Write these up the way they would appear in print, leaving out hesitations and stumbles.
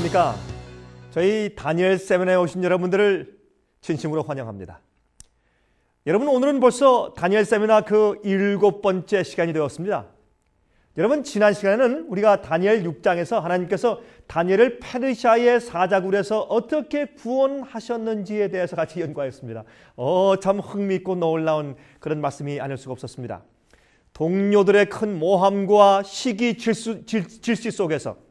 안녕하십니까? 저희 다니엘 세미나에 오신 여러분들을 진심으로 환영합니다. 여러분, 오늘은 벌써 다니엘 세미나 그 7번째 시간이 되었습니다. 여러분, 지난 시간에는 우리가 다니엘 6장에서 하나님께서 다니엘을 페르시아의 사자굴에서 어떻게 구원하셨는지에 대해서 같이 연구하였습니다. 참 흥미있고 놀라운 그런 말씀이 아닐 수가 없었습니다. 동료들의 큰 모함과 시기 질시 속에서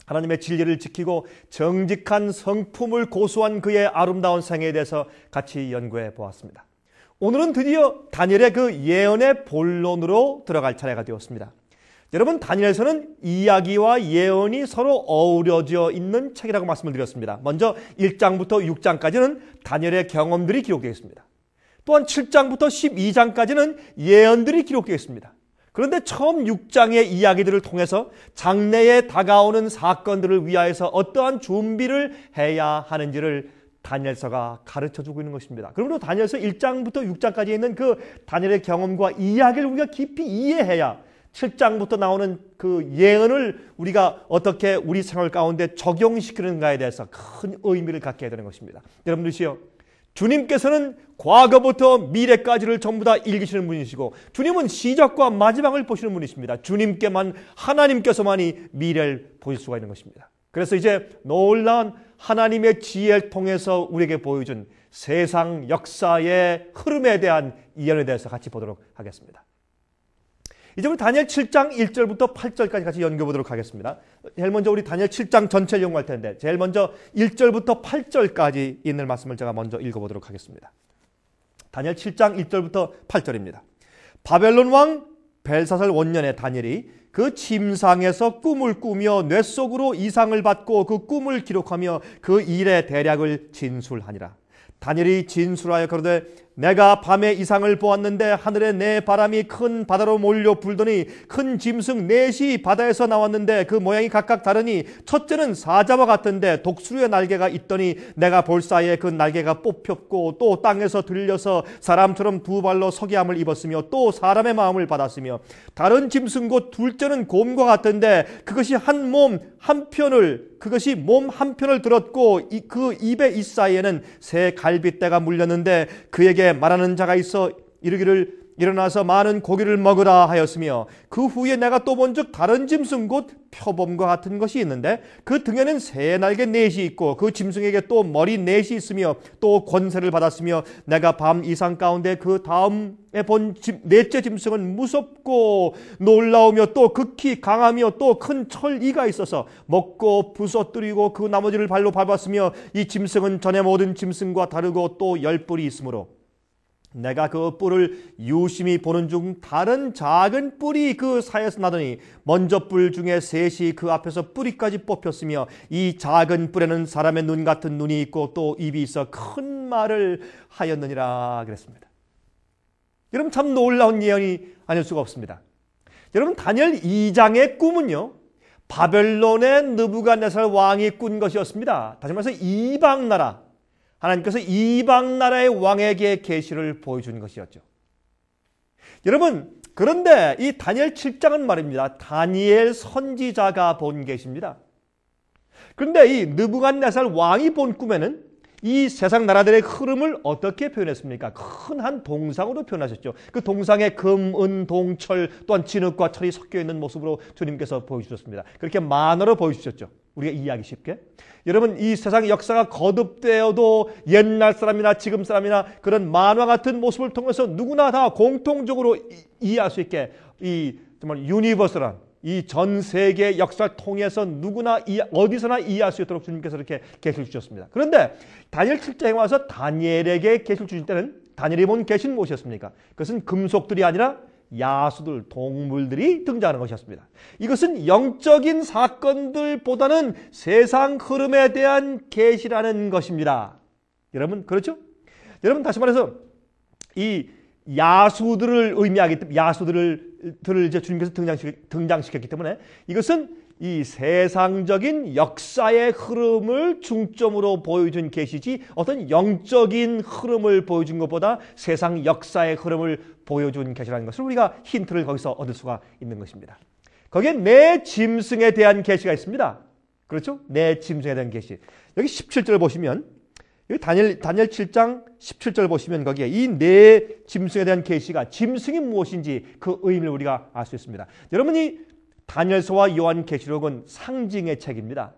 하나님의 진리를 지키고 정직한 성품을 고수한 그의 아름다운 생애에 대해서 같이 연구해 보았습니다. 오늘은 드디어 다니엘의 그 예언의 본론으로 들어갈 차례가 되었습니다. 여러분, 다니엘서는 이야기와 예언이 서로 어우러져 있는 책이라고 말씀을 드렸습니다. 먼저 1장부터 6장까지는 다니엘의 경험들이 기록되어 있습니다. 또한 7장부터 12장까지는 예언들이 기록되어 있습니다. 그런데 처음 6장의 이야기들을 통해서 장래에 다가오는 사건들을 위하여서 어떠한 준비를 해야 하는지를 다니엘서가 가르쳐주고 있는 것입니다. 그러므로 다니엘서 1장부터 6장까지 있는 그 다니엘의 경험과 이야기를 우리가 깊이 이해해야 7장부터 나오는 그 예언을 우리가 어떻게 우리 생활 가운데 적용시키는가에 대해서 큰 의미를 갖게 되는 것입니다. 여러분들이요, 주님께서는 과거부터 미래까지를 전부 다 읽으시는 분이시고, 주님은 시작과 마지막을 보시는 분이십니다. 주님께만, 하나님께서만이 미래를 보실 수가 있는 것입니다. 그래서 이제 놀라운 하나님의 지혜를 통해서 우리에게 보여준 세상 역사의 흐름에 대한 예언에 대해서 같이 보도록 하겠습니다. 이제 우리 다니엘 7장 1절부터 8절까지 같이 연구해 보도록 하겠습니다. 제일 먼저 우리 다니엘 7장 전체를 연구할 텐데, 제일 먼저 1절부터 8절까지 있는 말씀을 제가 먼저 읽어보도록 하겠습니다. 다니엘 7장 1절부터 8절입니다. 바벨론 왕 벨사살 원년에 다니엘이 그 침상에서 꿈을 꾸며 뇌 속으로 이상을 받고 그 꿈을 기록하며 그 일의 대략을 진술하니라. 다니엘이 진술하여 그러되 내가 밤에 이상을 보았는데 하늘에 내 바람이 큰 바다로 몰려 불더니 큰 짐승 넷이 바다에서 나왔는데 그 모양이 각각 다르니 첫째는 사자와 같은데 독수리의 날개가 있더니 내가 볼 사이에 그 날개가 뽑혔고 또 땅에서 들려서 사람처럼 두 발로 서기함을 입었으며 또 사람의 마음을 받았으며 다른 짐승 곧 둘째는 곰과 같은데 그것이 몸 한편을 들었고 그 입의 이 사이에는 새 갈빗대가 물렸는데 그에게 말하는 자가 있어 이르기를 일어나서 많은 고기를 먹으라 하였으며 그 후에 내가 또 본즉 다른 짐승 곧 표범과 같은 것이 있는데 그 등에는 새 날개 넷이 있고 그 짐승에게 또 머리 넷이 있으며 또 권세를 받았으며 내가 밤 이상 가운데 그 다음에 본 넷째 짐승은 무섭고 놀라우며 또 극히 강하며 또 큰 철이가 있어서 먹고 부서뜨리고 그 나머지를 발로 밟았으며 이 짐승은 전에 모든 짐승과 다르고 또 열 뿔이 있으므로 내가 그 뿔을 유심히 보는 중 다른 작은 뿔이 그 사이에서 나더니 먼저 뿔 중에 셋이 그 앞에서 뿌리까지 뽑혔으며 이 작은 뿔에는 사람의 눈 같은 눈이 있고 또 입이 있어 큰 말을 하였느니라 그랬습니다. 여러분, 참 놀라운 예언이 아닐 수가 없습니다. 여러분, 다니엘 2장의 꿈은요, 바벨론의 느부갓네살 왕이 꾼 것이었습니다. 다시 말해서 이방 나라, 하나님께서 이방 나라의 왕에게 계시를 보여준 것이었죠. 여러분, 그런데 이 다니엘 7장은 말입니다, 다니엘 선지자가 본 계시입니다. 그런데 이 느부갓네살 왕이 본 꿈에는 이 세상 나라들의 흐름을 어떻게 표현했습니까? 큰 한 동상으로 표현하셨죠. 그 동상에 금, 은, 동, 철 또한 진흙과 철이 섞여 있는 모습으로 주님께서 보여주셨습니다. 그렇게 만화로 보여주셨죠. 우리가 이해하기 쉽게. 여러분, 이 세상 역사가 거듭되어도 옛날 사람이나 지금 사람이나 그런 만화 같은 모습을 통해서 누구나 다 공통적으로 이해할 수 있게 이 정말 유니버설한 이 전 세계 역사를 통해서 누구나 어디서나 이해할 수 있도록 주님께서 이렇게 계시를 주셨습니다. 그런데 다니엘 7장에 와서 다니엘에게 계시를 주실 때는 다니엘이 본 계시는 무엇이었습니까? 그것은 금속들이 아니라 야수들, 동물들이 등장하는 것이었습니다. 이것은 영적인 사건들보다는 세상 흐름에 대한 계시라는 것입니다. 여러분, 그렇죠? 여러분, 다시 말해서 이 야수들을 의미하기 때문에 야수들을 이제 주님께서 등장시켰기 때문에 이것은 이 세상적인 역사의 흐름을 중점으로 보여준 계시지 어떤 영적인 흐름을 보여준 것보다 세상 역사의 흐름을 보여준 계시라는 것을 우리가 힌트를 거기서 얻을 수가 있는 것입니다. 거기에 네 짐승에 대한 계시가 있습니다. 그렇죠? 내 짐승에 대한 계시. 여기 17절 보시면 여기 다니엘 7장 17절 보시면 거기에 이 내 짐승에 대한 계시가 짐승이 무엇인지 그 의미를 우리가 알 수 있습니다. 여러분이 다니엘서와 요한계시록은 상징의 책입니다.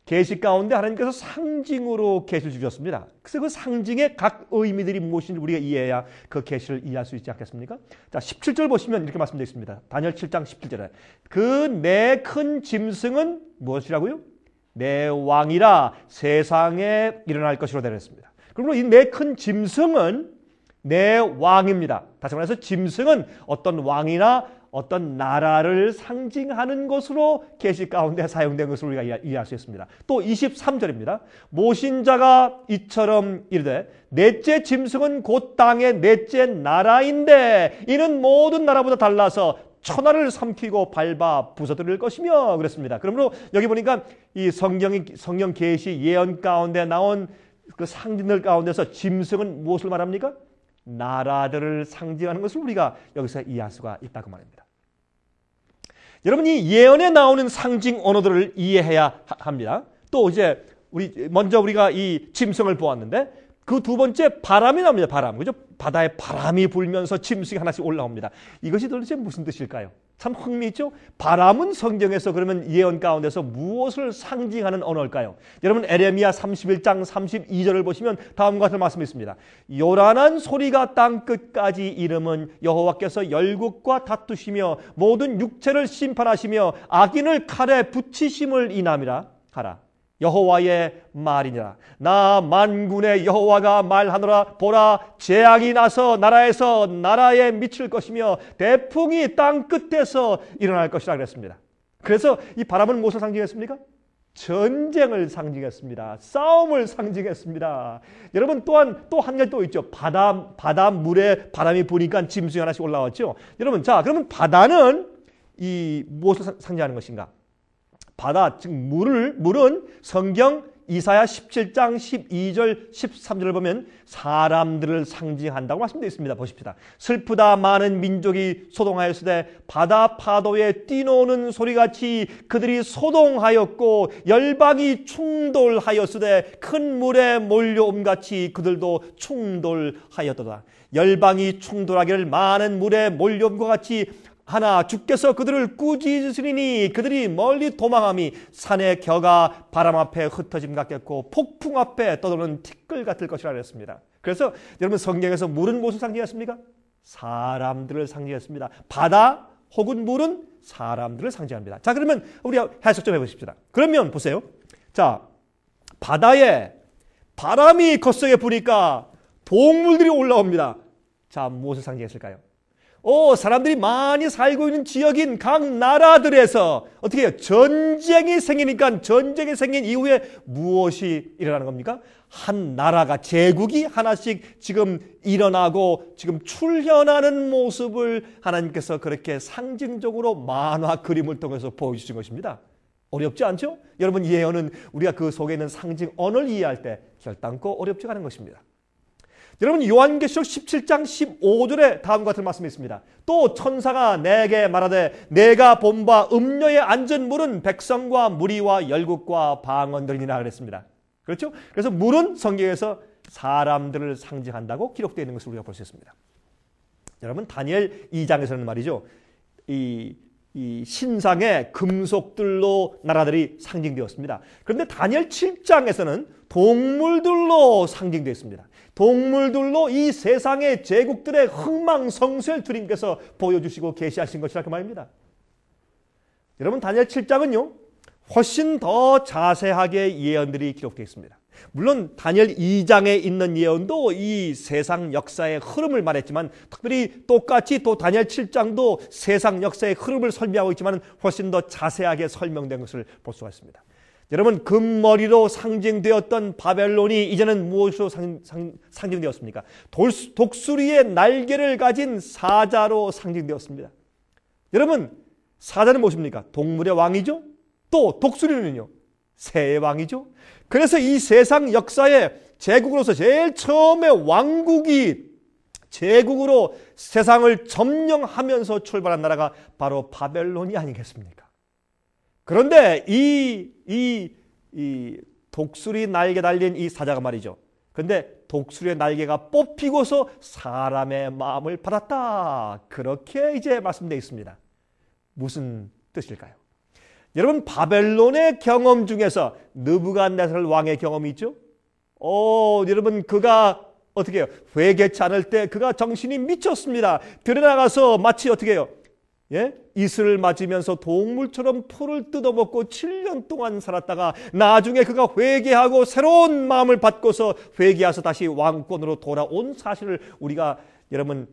계시 가운데 하나님께서 상징으로 계시를 주셨습니다. 그래서 그 상징의 각 의미들이 무엇인지 우리가 이해해야 그 계시를 이해할 수 있지 않겠습니까? 자, 17절 보시면 이렇게 말씀되어 있습니다. 다니엘 7장 17절에 그 내 큰 짐승은 무엇이라고요? 내 왕이라 세상에 일어날 것이로 되었습니다. 그러므로 이 내 큰 짐승은 내 왕입니다. 다시 말해서 짐승은 어떤 왕이나 어떤 나라를 상징하는 것으로 계시 가운데 사용된 것을 우리가 이해할 수 있습니다. 또 23절입니다. 모신자가 이처럼 이르되 넷째 짐승은 곧 땅의 넷째 나라인데 이는 모든 나라보다 달라서 천하를 삼키고 밟아 부서뜨릴 것이며 그랬습니다. 그러므로 여기 보니까 이 성경 계시 예언 가운데 나온 그 상징들 가운데서 짐승은 무엇을 말합니까? 나라들을 상징하는 것을 우리가 여기서 이해할 수가 있다고 말입니다. 여러분이 예언에 나오는 상징 언어들을 이해해야 합니다. 또 이제 먼저 우리가 이 짐승을 보았는데 그 두 번째 바람이 나옵니다. 바람. 그죠? 바다에 바람이 불면서 짐승이 하나씩 올라옵니다. 이것이 도대체 무슨 뜻일까요? 참 흥미있죠? 바람은 성경에서 그러면 예언 가운데서 무엇을 상징하는 언어일까요? 여러분 에레미야 31장 32절을 보시면 다음과 같은 말씀이 있습니다. 요란한 소리가 땅 끝까지 이름은 여호와께서 열국과 다투시며 모든 육체를 심판하시며 악인을 칼에 붙이심을 인함이라 하라. 여호와의 말이니라. 나 만군의 여호와가 말하노라. 보라, 재앙이 나서 나라에서 나라에 미칠 것이며 대풍이 땅 끝에서 일어날 것이라 그랬습니다. 그래서 이 바람은 무엇을 상징했습니까? 전쟁을 상징했습니다. 싸움을 상징했습니다. 여러분 또한 또 한 가지 또 있죠. 바다 물에 바람이 부니까 짐승이 하나씩 올라왔죠. 여러분 자 그러면 바다는 이 무엇을 상징하는 것인가? 바다, 즉 물은 성경 이사야 17장 12절 13절을 보면 사람들을 상징한다고 말씀되어 있습니다. 보십시다. 슬프다 많은 민족이 소동하였으되 바다 파도에 뛰노는 소리같이 그들이 소동하였고 열방이 충돌하였으되 큰 물에 몰려옴같이 그들도 충돌하였도다. 열방이 충돌하기를 많은 물에 몰려옴과 같이 하나 주께서 그들을 꾸짖으시리니 그들이 멀리 도망함이 산의 겨가 바람 앞에 흩어짐 같겠고 폭풍 앞에 떠도는 티끌 같을 것이라 그랬습니다. 그래서 여러분 성경에서 물은 무엇을 상징했습니까? 사람들을 상징했습니다. 바다 혹은 물은 사람들을 상징합니다. 자 그러면 우리 해석 좀 해보십시다. 그러면 보세요. 자 바다에 바람이 거세게 부니까 동물들이 올라옵니다. 자 무엇을 상징했을까요? 사람들이 많이 살고 있는 지역인 각 나라들에서 어떻게 해요? 전쟁이 생기니까 전쟁이 생긴 이후에 무엇이 일어나는 겁니까? 한 나라가 제국이 하나씩 지금 일어나고 지금 출현하는 모습을 하나님께서 그렇게 상징적으로 만화 그림을 통해서 보여주신 것입니다. 어렵지 않죠? 여러분 예언은 우리가 그 속에 있는 상징 언어를 이해할 때 결단코 어렵지 않은 것입니다. 여러분 요한계시록 17장 15절에 다음과 같은 말씀이 있습니다. 또 천사가 내게 말하되 내가 본 바 음녀에 앉은 물은 백성과 무리와 열국과 방언들이니라 그랬습니다. 그렇죠? 그래서 물은 성경에서 사람들을 상징한다고 기록되어 있는 것을 우리가 볼 수 있습니다. 여러분 다니엘 2장에서는 말이죠. 이 신상의 금속들로 나라들이 상징되었습니다. 그런데 다니엘 7장에서는 동물들로 상징되어 있습니다. 동물들로 이 세상의 제국들의 흥망성쇠를 주님께서 보여주시고 계시하신 것이라 그 말입니다. 여러분 다니엘 7장은요 훨씬 더 자세하게 예언들이 기록되어 있습니다. 물론 다니엘 2장에 있는 예언도 이 세상 역사의 흐름을 말했지만 특별히 똑같이 또 다니엘 7장도 세상 역사의 흐름을 설명하고 있지만 훨씬 더 자세하게 설명된 것을 볼 수가 있습니다. 여러분 금머리로 상징되었던 바벨론이 이제는 무엇으로 상징되었습니까? 독수리의 날개를 가진 사자로 상징되었습니다. 여러분 사자는 무엇입니까? 동물의 왕이죠. 또 독수리는요 새의 왕이죠. 그래서 이 세상 역사의 제국으로서 제일 처음에 왕국이 제국으로 세상을 점령하면서 출발한 나라가 바로 바벨론이 아니겠습니까? 그런데 이 독수리 날개 달린 이 사자가 말이죠. 근데 독수리의 날개가 뽑히고서 사람의 마음을 받았다. 그렇게 이제 말씀되어 있습니다. 무슨 뜻일까요? 여러분, 바벨론의 경험 중에서 느부갓네살 왕의 경험이 있죠? 여러분, 그가 어떻게 해요? 회개치 않을 때 그가 정신이 미쳤습니다. 들여나가서 마치 어떻게 해요? 예? 이슬을 맞으면서 동물처럼 풀을 뜯어먹고 7년 동안 살았다가 나중에 그가 회개하고 새로운 마음을 받고서 회개해서 다시 왕권으로 돌아온 사실을 우리가 여러분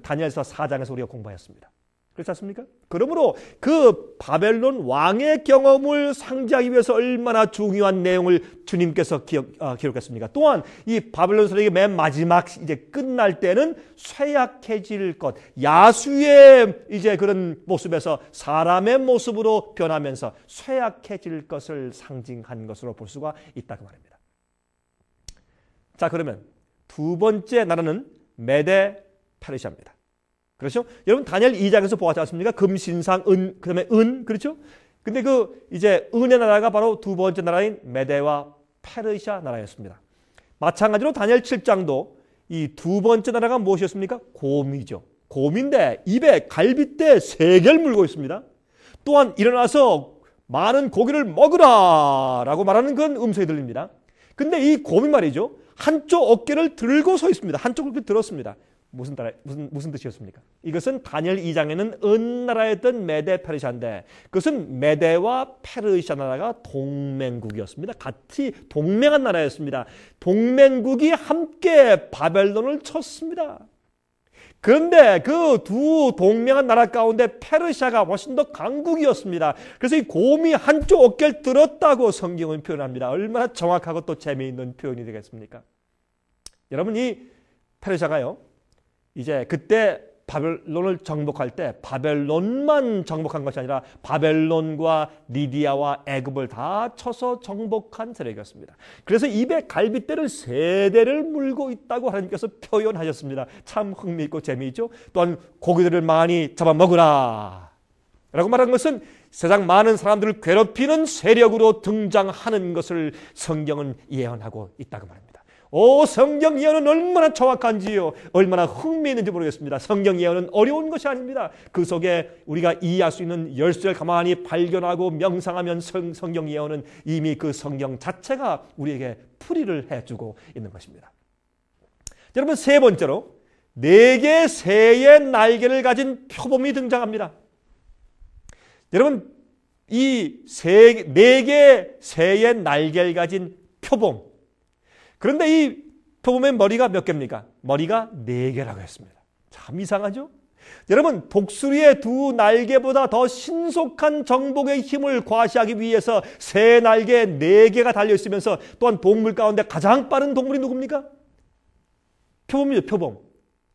다니엘서 4장에서 우리가 공부하였습니다. 그렇지 않습니까? 그러므로 그 바벨론 왕의 경험을 상징하기 위해서 얼마나 중요한 내용을 주님께서 기록했습니까? 또한 이 바벨론 설의 맨 마지막 이제 끝날 때는 쇠약해질 것, 야수의 이제 그런 모습에서 사람의 모습으로 변하면서 쇠약해질 것을 상징한 것으로 볼 수가 있다고 말입니다. 자, 그러면 두 번째 나라는 메데 페르시아입니다. 그렇죠? 여러분, 다니엘 2장에서 보았지 않습니까? 금신상, 은, 그 다음에 은, 그렇죠? 근데 이제 은의 나라가 바로 두 번째 나라인 메데와 페르시아 나라였습니다. 마찬가지로 다니엘 7장도 이 두 번째 나라가 무엇이었습니까? 곰이죠. 곰인데 입에 갈빗대 3개를 물고 있습니다. 또한 일어나서 많은 고기를 먹으라 라고 말하는 그런 음성이 들립니다. 근데 이 곰이 말이죠. 한쪽 어깨를 들고 서 있습니다. 한쪽 어깨를 들었습니다. 무슨 뜻이었습니까? 이것은 다니엘 2장에는 은나라였던 메데 페르시아인데 그것은 메데와 페르시아 나라가 동맹국이었습니다. 같이 동맹한 나라였습니다. 동맹국이 함께 바벨론을 쳤습니다. 그런데 그 두 동맹한 나라 가운데 페르시아가 훨씬 더 강국이었습니다. 그래서 이 곰이 한쪽 어깨를 들었다고 성경은 표현합니다. 얼마나 정확하고 또 재미있는 표현이 되겠습니까? 여러분, 이 페르시아가요, 이제 그때 바벨론을 정복할 때 바벨론만 정복한 것이 아니라 바벨론과 리디아와 애굽을 다 쳐서 정복한 세력이었습니다. 그래서 입에 갈빗대를 3대를 물고 있다고 하나님께서 표현하셨습니다. 참 흥미있고 재미있죠. 또한 고기들을 많이 잡아먹으라 라고 말한 것은 세상 많은 사람들을 괴롭히는 세력으로 등장하는 것을 성경은 예언하고 있다고 말합니다. 성경 예언은 얼마나 정확한지요, 얼마나 흥미있는지 모르겠습니다. 성경 예언은 어려운 것이 아닙니다. 그 속에 우리가 이해할 수 있는 열쇠를 가만히 발견하고 명상하면 성경 예언은 이미 그 성경 자체가 우리에게 풀이를 해주고 있는 것입니다. 여러분, 세 번째로 4개의 새의 날개를 가진 표범이 등장합니다. 여러분, 이 4개의 새의 날개를 가진 표범, 그런데 이 표범의 머리가 몇 개입니까? 머리가 4개라고 했습니다. 참 이상하죠? 여러분, 독수리의 2 날개보다 더 신속한 정복의 힘을 과시하기 위해서 새 날개 4개가 달려있으면서 또한 동물 가운데 가장 빠른 동물이 누굽니까? 표범이죠, 표범.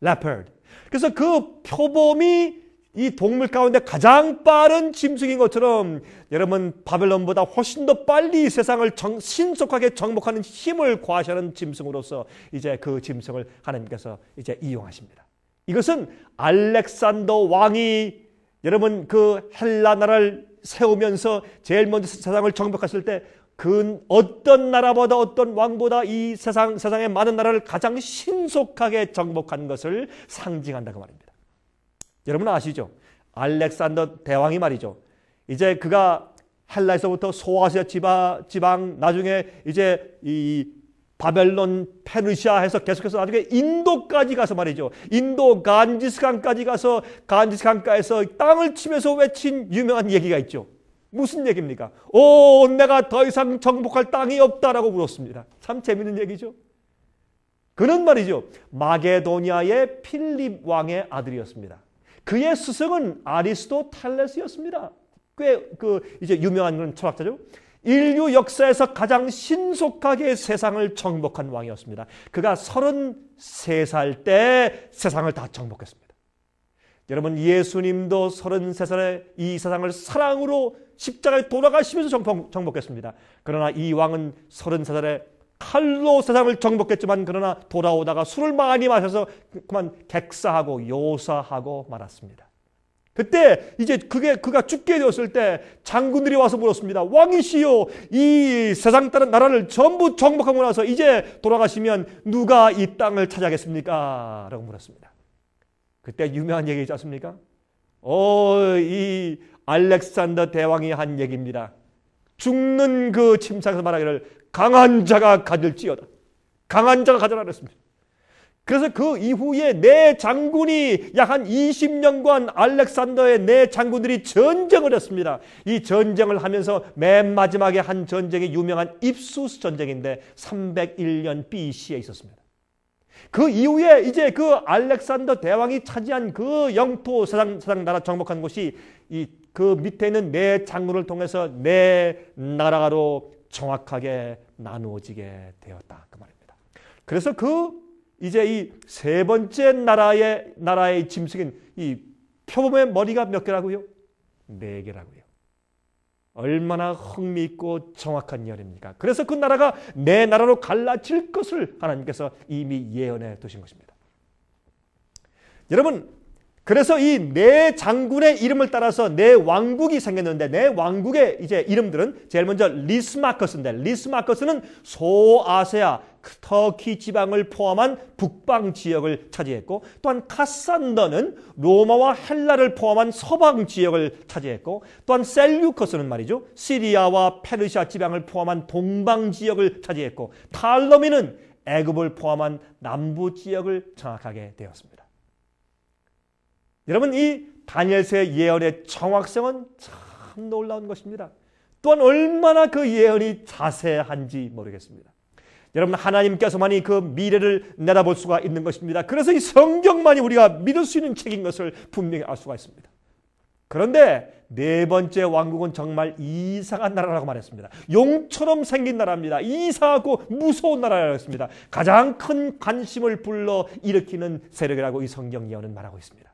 leopard. 그래서 그 표범이 이 동물 가운데 가장 빠른 짐승인 것처럼 여러분, 바벨론보다 훨씬 더 빨리 세상을 신속하게 정복하는 힘을 과시하는 짐승으로서 이제 그 짐승을 하나님께서 이제 이용하십니다. 이것은 알렉산더 왕이 여러분 그 헬라 나라를 세우면서 제일 먼저 세상을 정복했을 때 그 어떤 나라보다 어떤 왕보다 이 세상의 많은 나라를 가장 신속하게 정복한 것을 상징한다고 말입니다. 여러분 아시죠? 알렉산더 대왕이 말이죠. 이제 그가 헬라에서부터 소아시아 지방 나중에 이제 이 바벨론, 페르시아 해서 계속해서 나중에 인도까지 가서 말이죠. 인도 간지스강까지 가서 간지스강가에서 땅을 치면서 외친 유명한 얘기가 있죠. 무슨 얘기입니까? 내가 더 이상 정복할 땅이 없다라고 물었습니다. 참 재밌는 얘기죠. 그는 말이죠. 마게도니아의 필립 왕의 아들이었습니다. 그의 스승은 아리스토텔레스였습니다. 꽤 이제 유명한 그런 철학자죠. 인류 역사에서 가장 신속하게 세상을 정복한 왕이었습니다. 그가 33살 때 세상을 다 정복했습니다. 여러분, 예수님도 33살에 이 세상을 사랑으로 십자가에 돌아가시면서 정복했습니다. 그러나 이 왕은 33살에 칼로 세상을 정복했지만 그러나 돌아오다가 술을 많이 마셔서 그만 객사하고 요사하고 말았습니다. 그때 이제 그가 죽게 되었을 때 장군들이 와서 물었습니다. 왕이시여, 이 세상 다른 나라를 전부 정복하고 나서 이제 돌아가시면 누가 이 땅을 차지하겠습니까? 라고 물었습니다. 그때 유명한 얘기 있지 않습니까? 이 알렉산더 대왕이 한 얘기입니다. 죽는 그 침상에서 말하기를 강한 자가 가질지어다. 강한 자가 가져라 그랬습니다. 그래서 그 이후에 네 장군이 약 한 20년간 알렉산더의 네 장군들이 전쟁을 했습니다. 이 전쟁을 하면서 맨 마지막에 한 전쟁이 유명한 입수스 전쟁인데 301년 BC에 있었습니다. 그 이후에 이제 그 알렉산더 대왕이 차지한 그 영토 세상 나라 정복한 곳이 그 밑에 있는 네 장군을 통해서 네 나라로 정확하게 나누어지게 되었다. 그 말입니다. 그래서 이제 이 세 번째 나라의 짐승인 이 표범의 머리가 몇 개라고요? 4개라고요. 얼마나 흥미있고 정확한 예언입니까? 그래서 그 나라가 네 나라로 갈라질 것을 하나님께서 이미 예언해 두신 것입니다. 여러분, 그래서 이 네 장군의 이름을 따라서 네 왕국이 생겼는데 네 왕국의 이제 이름들은 제일 먼저 리스마커스인데, 리스마커스는 소아시아 터키 지방을 포함한 북방 지역을 차지했고, 또한 카산더는 로마와 헬라를 포함한 서방 지역을 차지했고, 또한 셀류커스는 말이죠, 시리아와 페르시아 지방을 포함한 동방 지역을 차지했고, 탈러미는 애굽을 포함한 남부 지역을 장악하게 되었습니다. 여러분, 이 다니엘서의 예언의 정확성은 참 놀라운 것입니다. 또한 얼마나 그 예언이 자세한지 모르겠습니다. 여러분, 하나님께서만이 그 미래를 내다볼 수가 있는 것입니다. 그래서 이 성경만이 우리가 믿을 수 있는 책인 것을 분명히 알 수가 있습니다. 그런데 네 번째 왕국은 정말 이상한 나라라고 말했습니다. 용처럼 생긴 나라입니다. 이상하고 무서운 나라라고 했습니다. 가장 큰 관심을 불러일으키는 세력이라고 이 성경 예언은 말하고 있습니다.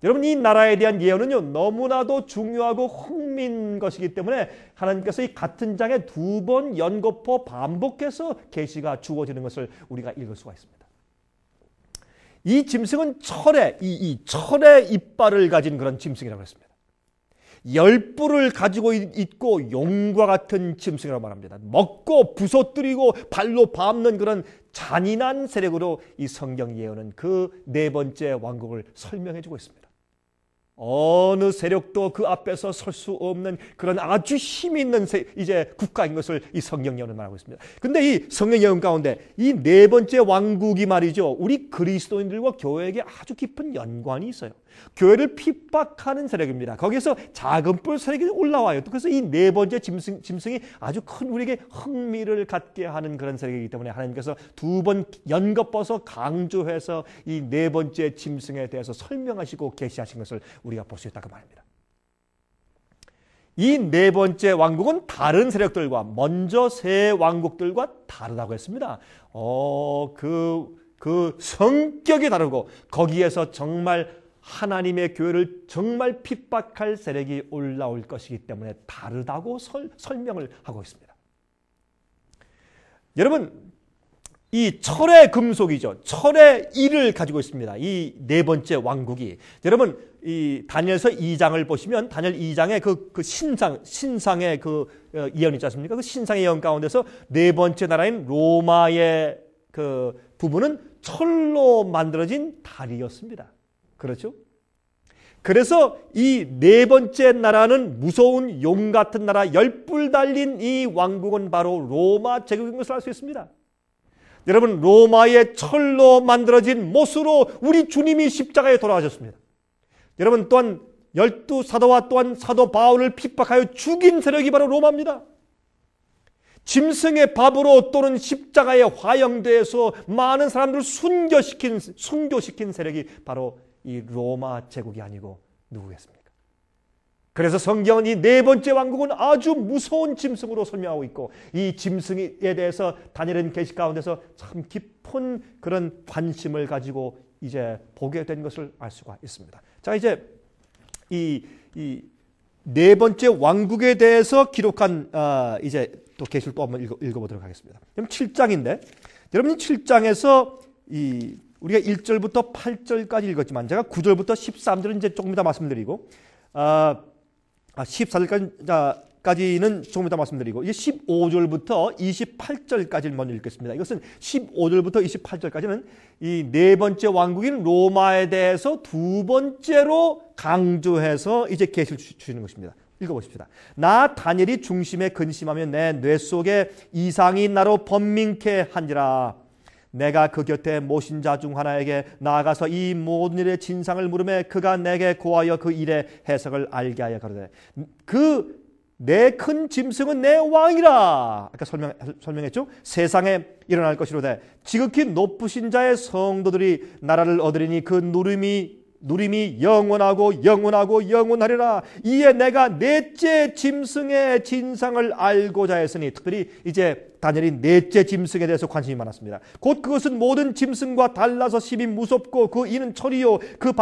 여러분, 이 나라에 대한 예언은요, 너무나도 중요하고 흥미인 것이기 때문에 하나님께서 이 같은 장에 2번 연거푸 반복해서 계시가 주어지는 것을 우리가 읽을 수가 있습니다. 이 짐승은 철의 이빨을 가진 그런 짐승이라고 했습니다. 열뿔을 가지고 있고 용과 같은 짐승이라고 말합니다. 먹고 부서뜨리고 발로 밟는 그런 잔인한 세력으로 이 성경 예언은 그 네 번째 왕국을 설명해 주고 있습니다. 어느 세력도 그 앞에서 설 수 없는 그런 아주 힘이 있는 이제 국가인 것을 이 성경 예언은 말하고 있습니다. 근데 이 성경 예언 가운데 이 네 번째 왕국이 말이죠, 우리 그리스도인들과 교회에게 아주 깊은 연관이 있어요. 교회를 핍박하는 세력입니다. 거기에서 작은 뿔 세력이 올라와요. 그래서 이 네 번째 짐승이 아주 큰 우리에게 흥미를 갖게 하는 그런 세력이기 때문에 하나님께서 2번 연거푸서 강조해서 이 네 번째 짐승에 대해서 설명하시고 계시하신 것을 우리가 볼 수 있다고 말입니다. 이 네 번째 왕국은 다른 세력들과 먼저 세 왕국들과 다르다고 했습니다. 그 성격이 다르고 거기에서 정말 하나님의 교회를 정말 핍박할 세력이 올라올 것이기 때문에 다르다고 설명을 하고 있습니다. 여러분, 이 철의 금속이죠. 철의 일을 가지고 있습니다. 이 네 번째 왕국이. 여러분, 이 다니엘서 2장을 보시면 다니엘 2장의 그 신상의 그 예언이 있지 않습니까? 그 신상의 예언 가운데서 네 번째 나라인 로마의 그 부분은 철로 만들어진 다리였습니다. 그렇죠? 그래서 이 네 번째 나라는 무서운 용 같은 나라, 10뿔 달린 이 왕국은 바로 로마 제국인 것을 알 수 있습니다. 여러분, 로마의 철로 만들어진 못으로 우리 주님이 십자가에 돌아가셨습니다. 여러분, 또한 12사도와 또한 사도 바울을 핍박하여 죽인 세력이 바로 로마입니다. 짐승의 밥으로 또는 십자가의 화형대에서 많은 사람들을 순교시킨 세력이 바로 이 로마 제국이 아니고 누구겠습니까? 그래서 성경은 이 네 번째 왕국은 아주 무서운 짐승으로 설명하고 있고, 이 짐승에 대해서 다니엘은 계시 가운데서 참 깊은 그런 관심을 가지고 이제 보게 된 것을 알 수가 있습니다. 자, 이제 이 네 번째 왕국에 대해서 기록한 이제 또 계시를 또 한번 읽어보도록 하겠습니다. 그럼 7장인데, 여러분 7장에서 이 우리가 1절부터 8절까지 읽었지만 제가 9절부터 13절은 이제 조금 이따 말씀드리고 14절까지는 조금 이따 말씀드리고 이제 15절부터 28절까지를 먼저 읽겠습니다. 이것은 15절부터 28절까지는 이 네 번째 왕국인 로마에 대해서 두 번째로 강조해서 이제 계시를 주시는 것입니다. 읽어보십시다. 나 다니엘이 중심에 근심하며 내 뇌 속에 이상이 나로 번민케 한지라. 내가 그 곁에 모신 자 중 하나에게 나아가서 이 모든 일의 진상을 물으매 그가 내게 고하여 그 일의 해석을 알게 하여 가로되 그 내 큰 짐승은 내 왕이라. 아까 설명했죠. 세상에 일어날 것이로되 지극히 높으신 자의 성도들이 나라를 얻으리니 그 누림이 영원하고 영원하고 영원하리라. 이에 내가 넷째 짐승의 진상을 알고자 했으니, 특별히 이제 다니엘이 넷째 짐승에 대해서 관심이 많았습니다. 곧 그것은 모든 짐승과 달라서 심히 무섭고 그 이는 철이요 그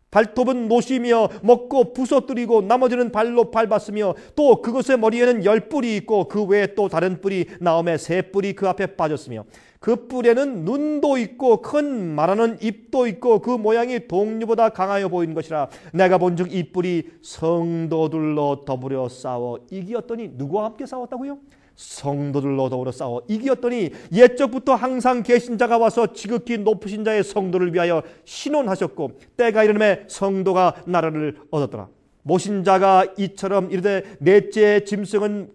발톱은 노시며 먹고 부서뜨리고 나머지는 발로 밟았으며 또 그것의 머리에는 10뿔이 있고 그 외에 또 다른 뿔이 나오매 3뿔이 그 앞에 빠졌으며 그 뿔에는 눈도 있고 큰 말하는 입도 있고 그 모양이 동류보다 강하여 보이는 것이라. 내가 본즉 이 뿔이 성도들로 더불어 싸워 이기었더니. 누구와 함께 싸웠다고요? 성도들로 더불어 싸워 이기었더니 옛적부터 항상 계신 자가 와서 지극히 높으신 자의 성도를 위하여 신원하셨고 때가 이르매 성도가 나라를 얻었더라. 모신 자가 이처럼 이르되 넷째 짐승은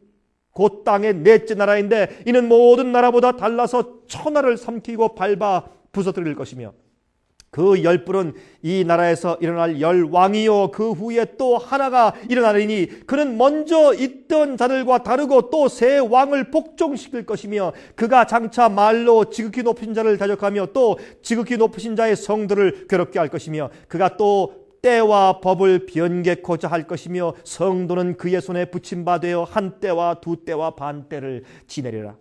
곧 땅의 넷째 나라인데 이는 모든 나라보다 달라서 천하를 삼키고 밟아 부서뜨릴 것이며 그 10뿔은 이 나라에서 일어날 10왕이요 그 후에 또 하나가 일어나리니 그는 먼저 있던 자들과 다르고 또 새 왕을 복종시킬 것이며 그가 장차 말로 지극히 높으신 자를 대적하며 또 지극히 높으신 자의 성도를 괴롭게 할 것이며 그가 또 때와 법을 변개코자 할 것이며 성도는 그의 손에 붙임바되어 한 때와 두 때와 반 때를 지내리라.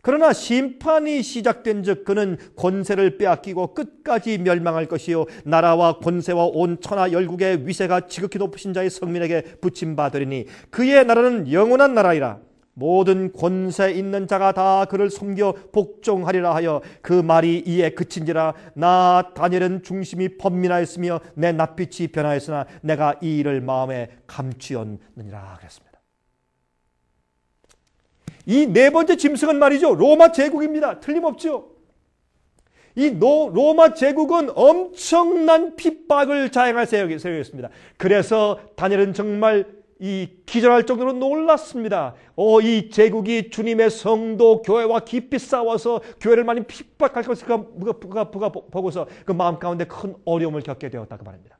그러나 심판이 시작된 즉 그는 권세를 빼앗기고 끝까지 멸망할 것이요 나라와 권세와 온 천하 열국의 위세가 지극히 높으신 자의 성민에게 붙임바되리니 그의 나라는 영원한 나라이라. 모든 권세 있는 자가 다 그를 섬겨 복종하리라 하여 그 말이 이에 그친지라. 나 다니엘은 중심이 번민하였으며 내 낯빛이 변하였으나 내가 이 일을 마음에 감추었느니라 그랬습니다. 이 네 번째 짐승은 말이죠, 로마 제국입니다. 틀림없죠. 이 로마 제국은 엄청난 핍박을 자행할 세력이었습니다. 그래서 다니엘은 정말 기절할 정도로 놀랐습니다. 이 제국이 주님의 성도 교회와 깊이 싸워서 교회를 많이 핍박할 것을 그가 보고서 그 마음 가운데 큰 어려움을 겪게 되었다고 말합니다.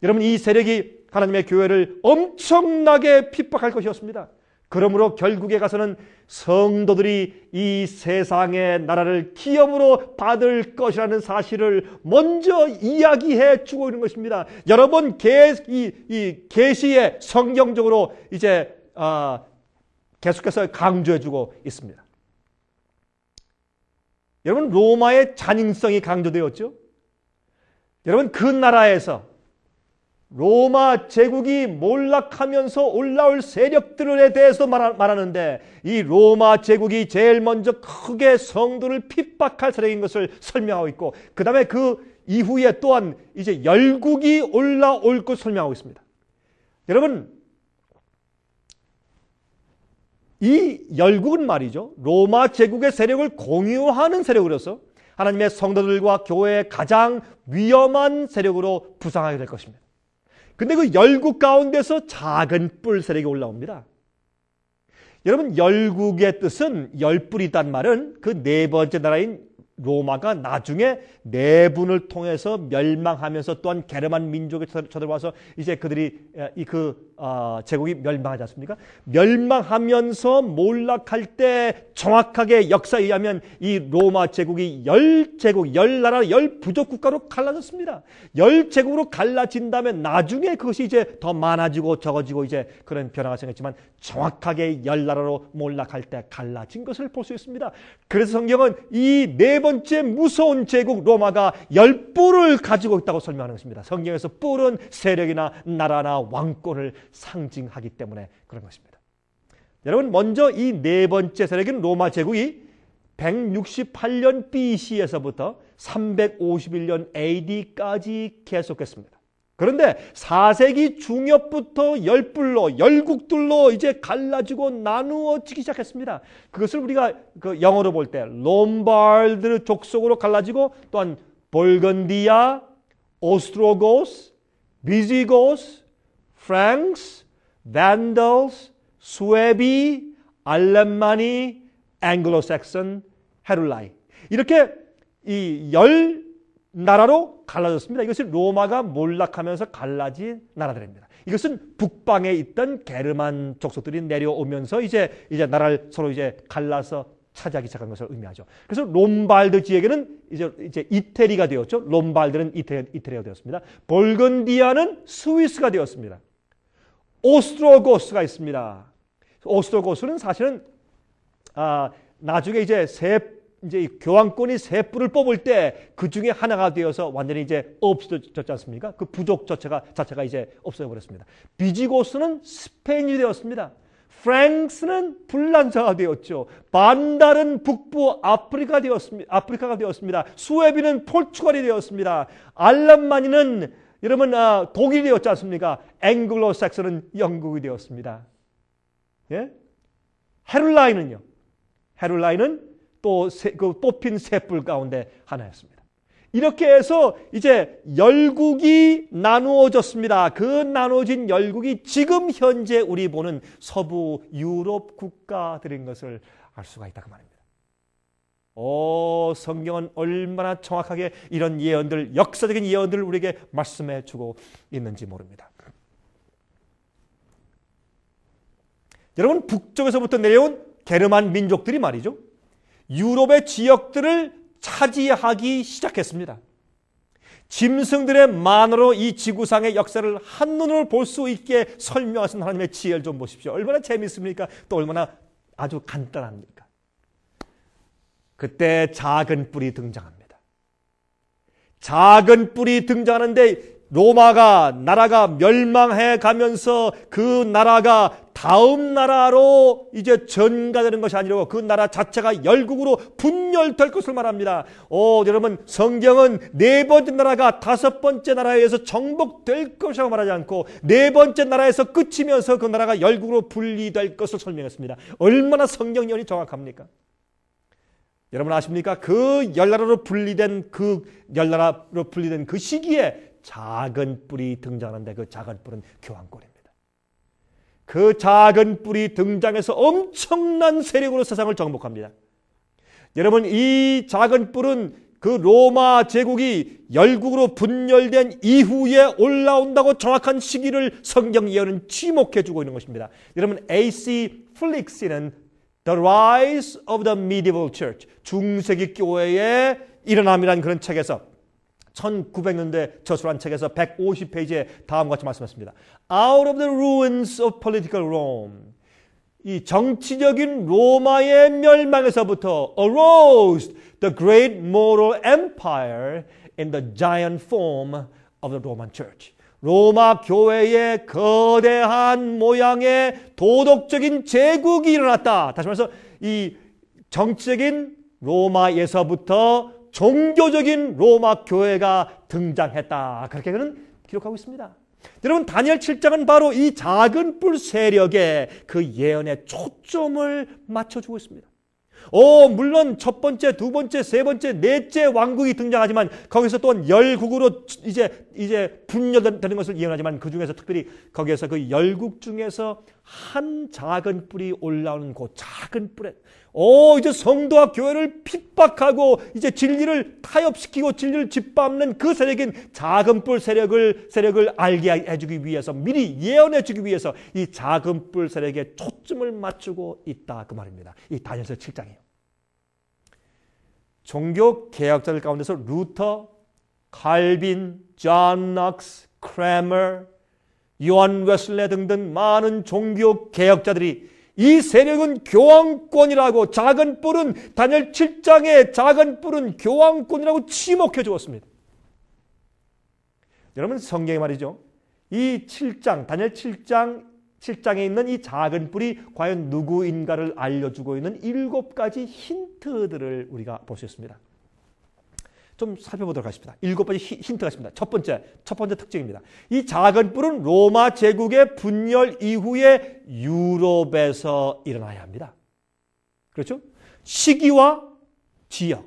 여러분, 이 세력이 하나님의 교회를 엄청나게 핍박할 것이었습니다. 그러므로 결국에 가서는 성도들이 이 세상의 나라를 기업으로 받을 것이라는 사실을 먼저 이야기해 주고 있는 것입니다. 여러 번 계시에 성경적으로 이제 계속해서 강조해 주고 있습니다. 여러분, 로마의 잔인성이 강조되었죠. 여러분, 그 나라에서 로마 제국이 몰락하면서 올라올 세력들에 대해서 말하는데 이 로마 제국이 제일 먼저 크게 성도를 핍박할 세력인 것을 설명하고 있고 그 다음에 그 이후에 또한 이제 열국이 올라올 것을 설명하고 있습니다. 여러분, 이 열국은 말이죠, 로마 제국의 세력을 공유하는 세력으로서 하나님의 성도들과 교회의 가장 위험한 세력으로 부상하게 될 것입니다. 근데 그 열국 가운데서 작은 뿔 세력이 올라옵니다. 여러분, 열국의 뜻은 10뿔이란 말은 그 네 번째 나라인 로마가 나중에 내분을 통해서 멸망하면서 또한 게르만 민족에 쳐들어와서 이제 그들이 제국이 멸망하지 않습니까? 멸망하면서 몰락할 때 정확하게 역사에 의하면 이 로마 제국이 10나라 10부족국가로 갈라졌습니다. 10제국으로 갈라진 다음에 나중에 그것이 이제 더 많아지고 적어지고 이제 그런 변화가 생겼지만 정확하게 10나라로 몰락할 때 갈라진 것을 볼 수 있습니다. 그래서 성경은 이 네 번째 무서운 제국 로마가 10뿔을 가지고 있다고 설명하는 것입니다. 성경에서 뿔은 세력이나 나라나 왕권을 상징하기 때문에 그런 것입니다. 여러분, 먼저 이 네 번째 세력인 로마 제국이 168년 BC에서부터 351년 AD까지 계속했습니다. 그런데 4세기 중엽부터 열국들로 이제 갈라지고 나누어지기 시작했습니다. 그것을 우리가 영어로 볼 때 롬바르드 족속으로 갈라지고 또한 볼건디아, 오스트로고스, 비지고스, 프랑스, 밴들스, 스웨비, 알레마니, 앵글로색슨, 헤룰라이 이렇게 이 10나라로 갈라졌습니다. 이것이 로마가 몰락하면서 갈라진 나라들입니다. 이것은 북방에 있던 게르만 족속들이 내려오면서 이제 나라를 서로 이제 갈라서 차지하기 시작한 것을 의미하죠. 그래서 롬발드 지역에는 이제 이태리가 되었죠. 롬발드는 이태리가 되었습니다. 볼건디아는 스위스가 되었습니다. 오스트로고스가 있습니다. 오스트로고스는 사실은 나중에 이제 교황권이 세 뿔을 뽑을 때 그 중에 하나가 되어서 완전히 이제 없어졌지 않습니까? 그 부족 자체가 이제 없어져 버렸습니다. 비지고스는 스페인이 되었습니다. 프랑스는 불란서가 되었죠. 반달은 북부 아프리카가 되었습니다. 스웨비는 포르투갈이 되었습니다. 알란마니는 여러분 독일이 되었지 않습니까? 앵글로색슨은 영국이 되었습니다. 예? 헤룰라이는요. 헤룰라이는 또 그 뽑힌 세 뿔 가운데 하나였습니다. 이렇게 해서 이제 열국이 나누어졌습니다. 그 나누어진 열국이 지금 현재 우리 보는 서부 유럽 국가들인 것을 알 수가 있다 그 말입니다. 성경은 얼마나 정확하게 이런 예언들, 역사적인 예언들을 우리에게 말씀해 주고 있는지 모릅니다. 여러분, 북쪽에서부터 내려온 게르만 민족들이 말이죠. 유럽의 지역들을 차지하기 시작했습니다. 짐승들의 만으로 이 지구상의 역사를 한눈으로 볼 수 있게 설명하신 하나님의 지혜를 좀 보십시오. 얼마나 재미있습니까? 또 얼마나 아주 간단합니까? 그때 작은 뿔이 등장합니다. 작은 뿔이 등장하는데 나라가 멸망해 가면서 그 나라가 다음 나라로 이제 전가되는 것이 아니라 그 나라 자체가 열국으로 분열될 것을 말합니다. 여러분, 성경은 네 번째 나라가 다섯 번째 나라에 의해서 정복될 것이라고 말하지 않고 네 번째 나라에서 끝이면서 그 나라가 열국으로 분리될 것을 설명했습니다. 얼마나 성경 예언이 정확합니까? 여러분 아십니까? 그 열나라로 분리된 그 시기에 작은 뿔이 등장하는데 그 작은 뿔은 교황권입니다. 그 작은 뿔이 등장해서 엄청난 세력으로 세상을 정복합니다. 여러분, 이 작은 뿔은 그 로마 제국이 열국으로 분열된 이후에 올라온다고 정확한 시기를 성경 예언은 지목해 주고 있는 것입니다. 여러분, A.C. 플릭스는 The Rise of the Medieval Church, 중세기 교회의 일어남이라는 그런 책에서 1900년대 저술한 책에서 150페이지에 다음과 같이 말씀했습니다. Out of the ruins of political Rome, 이 정치적인 로마의 멸망에서부터 arose the great moral empire in the giant form of the Roman Church. 로마 교회의 거대한 모양의 도덕적인 제국이 일어났다. 다시 말해서 이 정치적인 로마에서부터 종교적인 로마 교회가 등장했다. 그렇게 그는 기록하고 있습니다. 여러분, 다니엘 7장은 바로 이 작은 뿔 세력에 그 예언에 초점을 맞춰주고 있습니다. 물론 첫 번째, 두 번째, 세 번째, 넷째 왕국이 등장하지만 거기서 또한 열국으로 이제 분열되는 것을 예언하지만 그 중에서 특별히 거기에서 그 열국 중에서 한 작은 뿔이 올라오는 그 작은 뿔에 이제 성도와 교회를 핍박하고 이제 진리를 타협시키고 진리를 짓밟는 그 세력인 작은 뿔 세력을 알게 해주기 위해서 미리 예언해 주기 위해서 이 작은 뿔 세력에 초점을 맞추고 있다 그 말입니다. 이 다니엘서 7장이에요. 종교 개혁자들 가운데서 루터, 칼빈, 존 넉스, 크래머, 요한 웨슬레 등등 많은 종교 개혁자들이 이 세력은 교황권이라고, 작은 뿔은 다니엘 7장의 작은 뿔은 교황권이라고 지목해 주었습니다. 여러분, 성경에 말이죠, 이 7장, 다니엘 7장 7장에 있는 이 작은 뿔이 과연 누구인가를 알려주고 있는 7가지 힌트들을 우리가 볼 수 있습니다. 좀 살펴보도록 하겠습니다. 7가지 힌트가 있습니다. 첫 번째 특징입니다. 이 작은 뿔은 로마 제국의 분열 이후에 유럽에서 일어나야 합니다. 그렇죠? 시기와 지역.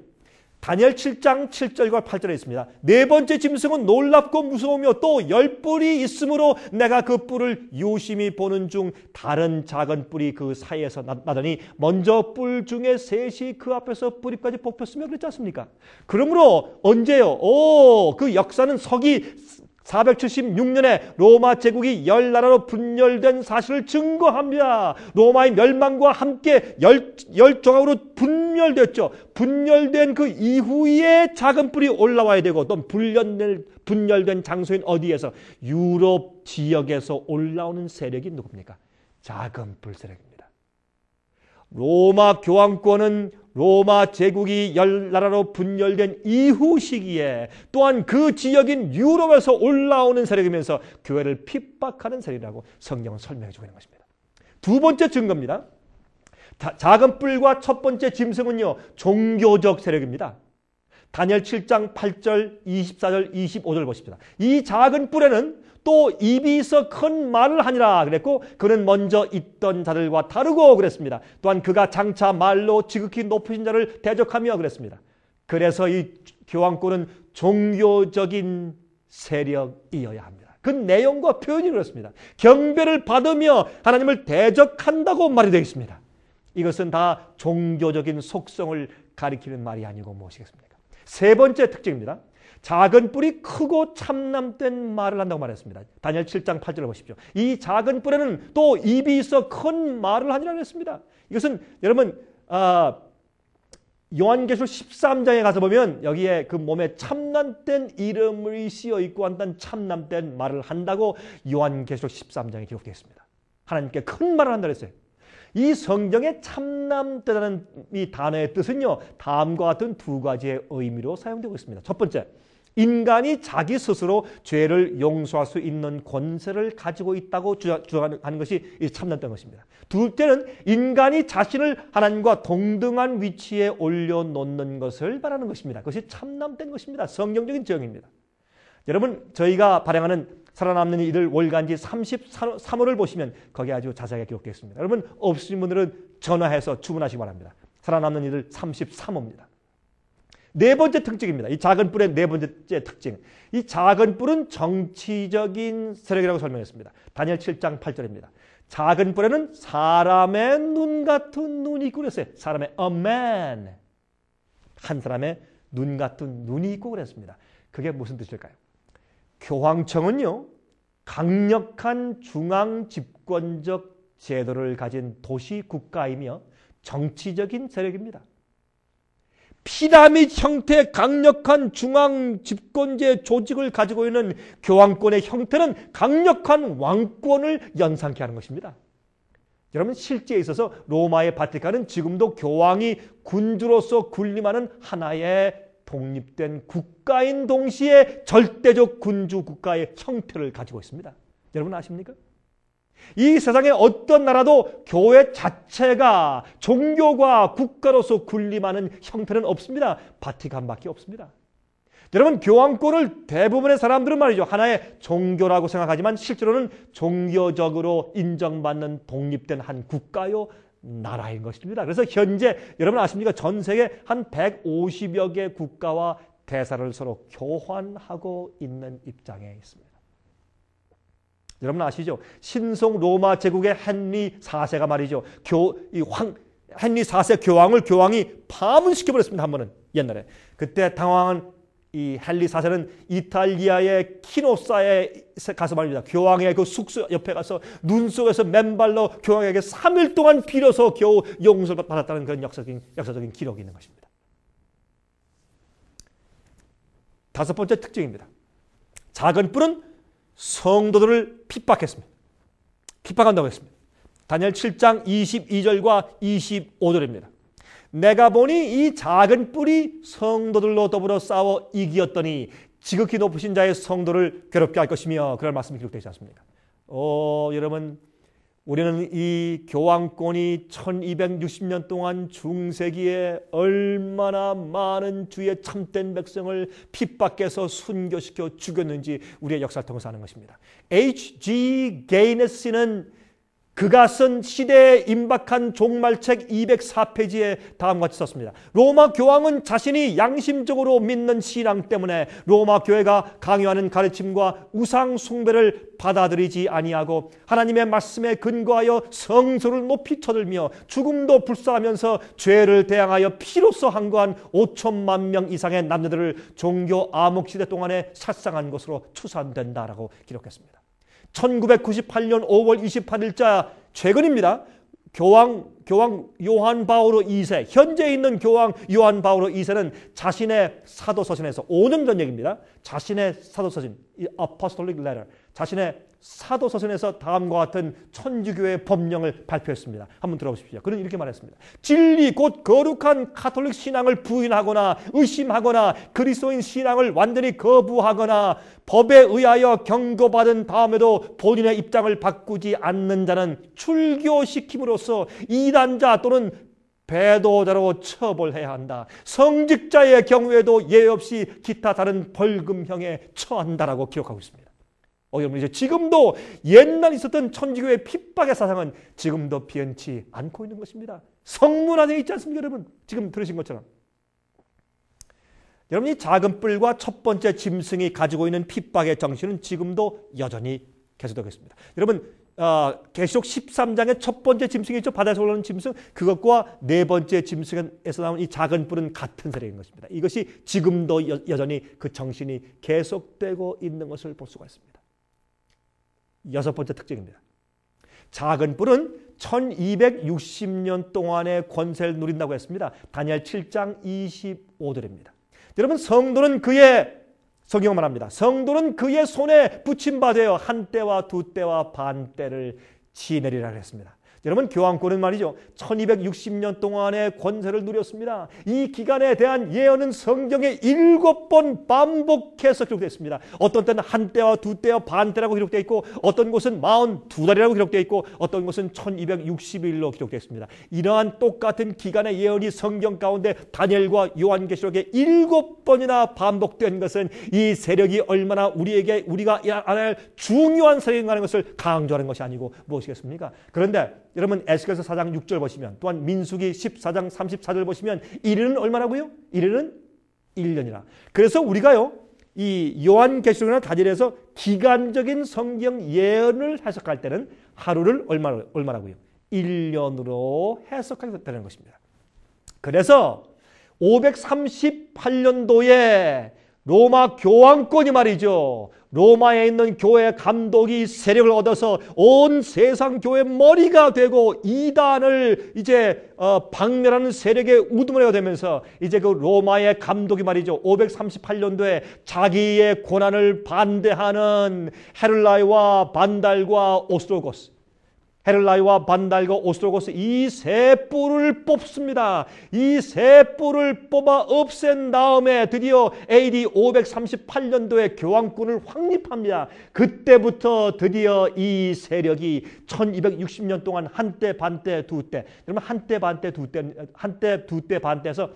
다니엘 7장 7절과 8절에 있습니다. 네 번째 짐승은 놀랍고 무서우며 또 10뿔이 있으므로 내가 그 뿔을 유심히 보는 중 다른 작은 뿔이 그 사이에서 나더니 먼저 뿔 중에 셋이 그 앞에서 뿌리까지 뽑혔으며 그랬지 않습니까? 그러므로 언제요? 그 역사는 서기 476년에 로마 제국이 10나라로 분열된 사실을 증거합니다. 로마의 멸망과 함께 10조각으로 분열됐죠. 분열된 그 이후에 작은 뿔이 올라와야 되고 또 분열된 장소인 어디에서? 유럽 지역에서 올라오는 세력이 누굽니까? 작은 뿔 세력입니다. 로마 교황권은 로마 제국이 10나라로 분열된 이후 시기에 또한 그 지역인 유럽에서 올라오는 세력이면서 교회를 핍박하는 세력이라고 성경은 설명해 주고 있는 것입니다. 두 번째 증거입니다. 작은 뿔과 첫 번째 짐승은요, 종교적 세력입니다. 다니엘 7장 8절, 24절, 25절 보십시다. 이 작은 뿔에는 또 입이 있어 큰 말을 하니라 그랬고 그는 먼저 있던 자들과 다르고 그랬습니다. 또한 그가 장차 말로 지극히 높으신 자를 대적하며 그랬습니다. 그래서 이 교황권은 종교적인 세력이어야 합니다. 그 내용과 표현이 그렇습니다. 경배를 받으며 하나님을 대적한다고 말이 되어 있습니다. 이것은 다 종교적인 속성을 가리키는 말이 아니고 무엇이겠습니까? 세 번째 특징입니다. 작은 뿔이 크고 참남된 말을 한다고 말했습니다. 다니엘 7장 8절을 보십시오. 이 작은 뿔에는 또 입이 있어 큰 말을 하니라 했습니다. 이것은 여러분 요한계시록 13장에 가서 보면 여기에 그 몸에 참남된 이름이 씌어 있고 한다는 참남된 말을 한다고 요한계시록 13장에 기록되어 있습니다. 하나님께 큰 말을 한다고 했어요. 이 성경에 참남되다는 이 단어의 뜻은요, 다음과 같은 두 가지의 의미로 사용되고 있습니다. 첫 번째, 인간이 자기 스스로 죄를 용서할 수 있는 권세를 가지고 있다고 주장하는 것이 참남된 것입니다. 둘째는 인간이 자신을 하나님과 동등한 위치에 올려놓는 것을 말하는 것입니다. 그것이 참남된 것입니다. 성경적인 지형입니다. 여러분, 저희가 발행하는 살아남는 이들 월간지 33호를 보시면 거기에 아주 자세하게 기록되어 있습니다. 여러분, 없으신 분들은 전화해서 주문하시기 바랍니다. 살아남는 이들 33호입니다. 네 번째 특징입니다. 이 작은 뿔의 네 번째 특징. 이 작은 뿔은 정치적인 세력이라고 설명했습니다. 다니엘 7장 8절입니다. 작은 뿔에는 사람의 눈 같은 눈이 있고 그랬어요. 사람의 a man. 한 사람의 눈 같은 눈이 있고 그랬습니다. 그게 무슨 뜻일까요? 교황청은요, 강력한 중앙 집권적 제도를 가진 도시 국가이며 정치적인 세력입니다. 피라미드 형태의 강력한 중앙 집권제 조직을 가지고 있는 교황권의 형태는 강력한 왕권을 연상케 하는 것입니다. 여러분, 실제에 있어서 로마의 바티칸은 지금도 교황이 군주로서 군림하는 하나의 독립된 국가인 동시에 절대적 군주 국가의 형태를 가지고 있습니다. 여러분 아십니까? 이 세상의 어떤 나라도 교회 자체가 종교가 국가로서 군림하는 형태는 없습니다. 바티칸밖에 없습니다. 여러분, 교황권을 대부분의 사람들은 말이죠, 하나의 종교라고 생각하지만 실제로는 종교적으로 인정받는 독립된 한 국가요 나라인 것입니다. 그래서 현재 여러분 아십니까? 전 세계 한 150여 개 국가와 대사를 서로 교환하고 있는 입장에 있습니다. 여러분 아시죠? 신성 로마 제국의 헨리 4세가 말이죠, 헨리 4세 교황이 파문시켜버렸습니다. 한 번은 옛날에. 그때 당황한 이 헨리 4세는 이탈리아의 키노사에 가서 말입니다, 교황의 그 숙소 옆에 가서 눈 속에서 맨발로 교황에게 3일 동안 빌어서 겨우 용서를 받았다는 그런 역사적인 기록이 있는 것입니다. 다섯 번째 특징입니다. 작은 뿔은 성도들을 핍박했습니다. 핍박한다고 했습니다. 다니엘 7장 22절과 25절입니다. 내가 보니 이 작은 뿔이 성도들로 더불어 싸워 이기었더니 지극히 높으신 자의 성도를 괴롭게 할 것이며, 그런 말씀이 기록되지 않습니까? 여러분, 우리는 이 교황권이 1260년 동안 중세기에 얼마나 많은 주의 참된 백성을 핍박해서 순교시켜 죽였는지 우리의 역사를 통해서 아는 것입니다. H.G. 게이네스는 그가 쓴 시대에 임박한 종말책 204페이지에 다음과 같이 썼습니다. 로마 교황은 자신이 양심적으로 믿는 신앙 때문에 로마 교회가 강요하는 가르침과 우상 숭배를 받아들이지 아니하고 하나님의 말씀에 근거하여 성소를 높이 쳐들며 죽음도 불사하면서 죄를 대항하여 피로써 항거한 5천만 명 이상의 남녀들을 종교 암흑시대 동안에 살상한 것으로 추산된다라고 기록했습니다. 1998년 5월 28일자 최근입니다. 교황 요한 바오로 2세, 현재 있는 교황 요한 바오로 2세는 자신의 사도서신에서 5년 전 얘기입니다. 자신의 사도서신, 이 Apostolic Letter, 자신의 사도서신에서 다음과 같은 천주교의 법령을 발표했습니다. 한번 들어보십시오. 그는 이렇게 말했습니다. 진리 곧 거룩한 가톨릭 신앙을 부인하거나 의심하거나 그리스도인 신앙을 완전히 거부하거나 법에 의하여 경고받은 다음에도 본인의 입장을 바꾸지 않는 자는 출교시킴으로써 이단자 또는 배도자로 처벌해야 한다. 성직자의 경우에도 예외 없이 기타 다른 벌금형에 처한다라고 기록하고 있습니다. 여러분, 이제 지금도 옛날 있었던 천주교의 핍박의 사상은 지금도 변치 않고 있는 것입니다. 성문화되어 있지 않습니까, 여러분? 지금 들으신 것처럼. 여러분, 이 작은 뿔과 첫 번째 짐승이 가지고 있는 핍박의 정신은 지금도 여전히 계속되고 있습니다. 여러분, 계시록 13장의 첫 번째 짐승이 있죠. 바다에서 올라오는 짐승. 그것과 네 번째 짐승에서 나온 이 작은 뿔은 같은 세력인 것입니다. 이것이 지금도 여전히 그 정신이 계속되고 있는 것을 볼 수가 있습니다. 여섯 번째 특징입니다. 작은 뿔은 1260년 동안의 권세를 누린다고 했습니다. 다니엘 7장 25절입니다. 여러분, 성도는 성경은 말합니다. 성도는 그의 손에 붙임바 되어 한 때와 두 때와 반 때를 지내리라 했습니다. 여러분, 교황권은 말이죠, 1260년 동안의 권세를 누렸습니다. 이 기간에 대한 예언은 성경에 7번 반복해서 기록되어 있습니다. 어떤 때는 한 때와 두 때와 반 때라고 기록되어 있고, 어떤 곳은 42달이라고 기록되어 있고, 어떤 곳은 1260일로 기록되어 있습니다. 이러한 똑같은 기간의 예언이 성경 가운데 다니엘과 요한계시록에 7번이나 반복된 것은 이 세력이 얼마나 우리가 알아야 할 중요한 세력인가라는 것을 강조하는 것이 아니고 무엇이겠습니까? 그런데 여러분, 에스겔서 4장 6절 보시면, 또한 민수기 14장 34절 보시면 이르는 얼마라고요? 이르는 1년이라. 그래서 우리가요, 이 요한계시록이나 다니엘에서 기간적인 성경 예언을 해석할 때는 하루를 얼마라고요? 1년으로 해석하게 되는 것입니다. 그래서 538년도에 로마 교황권이 말이죠, 로마에 있는 교회 감독이 세력을 얻어서 온 세상 교회 머리가 되고 이단을 이제 박멸하는 세력의 우두머리가 되면서 이제 그 로마의 감독이 말이죠, 538년도에 자기의 고난을 반대하는 헤를라이와 반달과 오스트로고스, 헤를라이와 반달과 오스트로고스 이 세 뿔을 뽑습니다. 이 세 뿔을 뽑아 없앤 다음에 드디어 AD 538년도에 교황권을 확립합니다. 그때부터 드디어 이 세력이 1260년 동안 한때 반때 두때, 여러분, 한때 반때 두때, 한때 두때 반때에서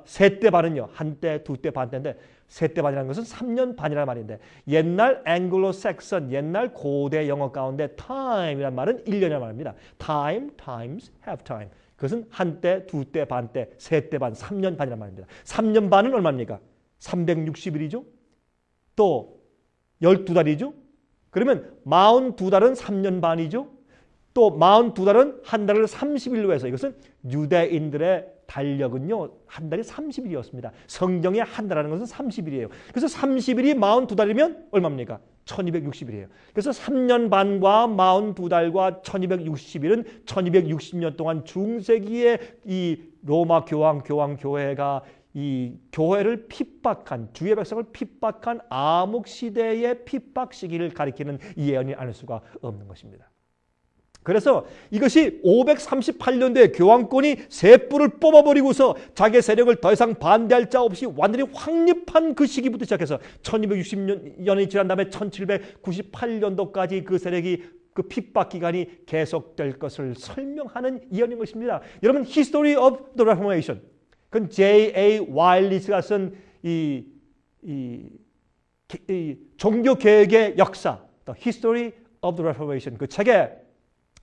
세때 반은요, 한때 두때 반때인데, 세때 반이라는 것은 3년 반이라는 말인데, 옛날 앵글로 섹선, 옛날 고대 영어 가운데 time이라는 말은 1년이라는 말입니다. time, times, half time. 그것은 한때, 두때, 반때, 세때 반, 3년 반이라는 말입니다. 3년 반은 얼마입니까? 360일이죠. 또 12달이죠. 그러면 42달은 3년 반이죠. 또 42달은 한 달을 30일로 해서, 이것은 유대인들의 달력은요, 한 달이 30일이었습니다. 성경의 한 달이라는 것은 30일이에요. 그래서 30일이 42달이면 얼마입니까? 1260일이에요. 그래서 3년 반과 42달과 1260일은 1260년 동안 중세기의 이 로마 교회가 이 교회를 핍박한, 주의 백성을 핍박한 암흑시대의 핍박 시기를 가리키는 예언이 아닐 수가 없는 것입니다. 그래서 이것이 538년도에 교황권이 세 뿔을 뽑아버리고서 자기 세력을 더 이상 반대할 자 없이 완전히 확립한 그 시기부터 시작해서 1260년이 지난 다음에 1798년도까지 그 세력이 그 핍박 기간이 계속될 것을 설명하는 예언인 것입니다. 여러분, History of the Reformation, 그건 J.A. 와일리스가 쓴 이 종교 개혁의 역사, The History of the Reformation, 그 책에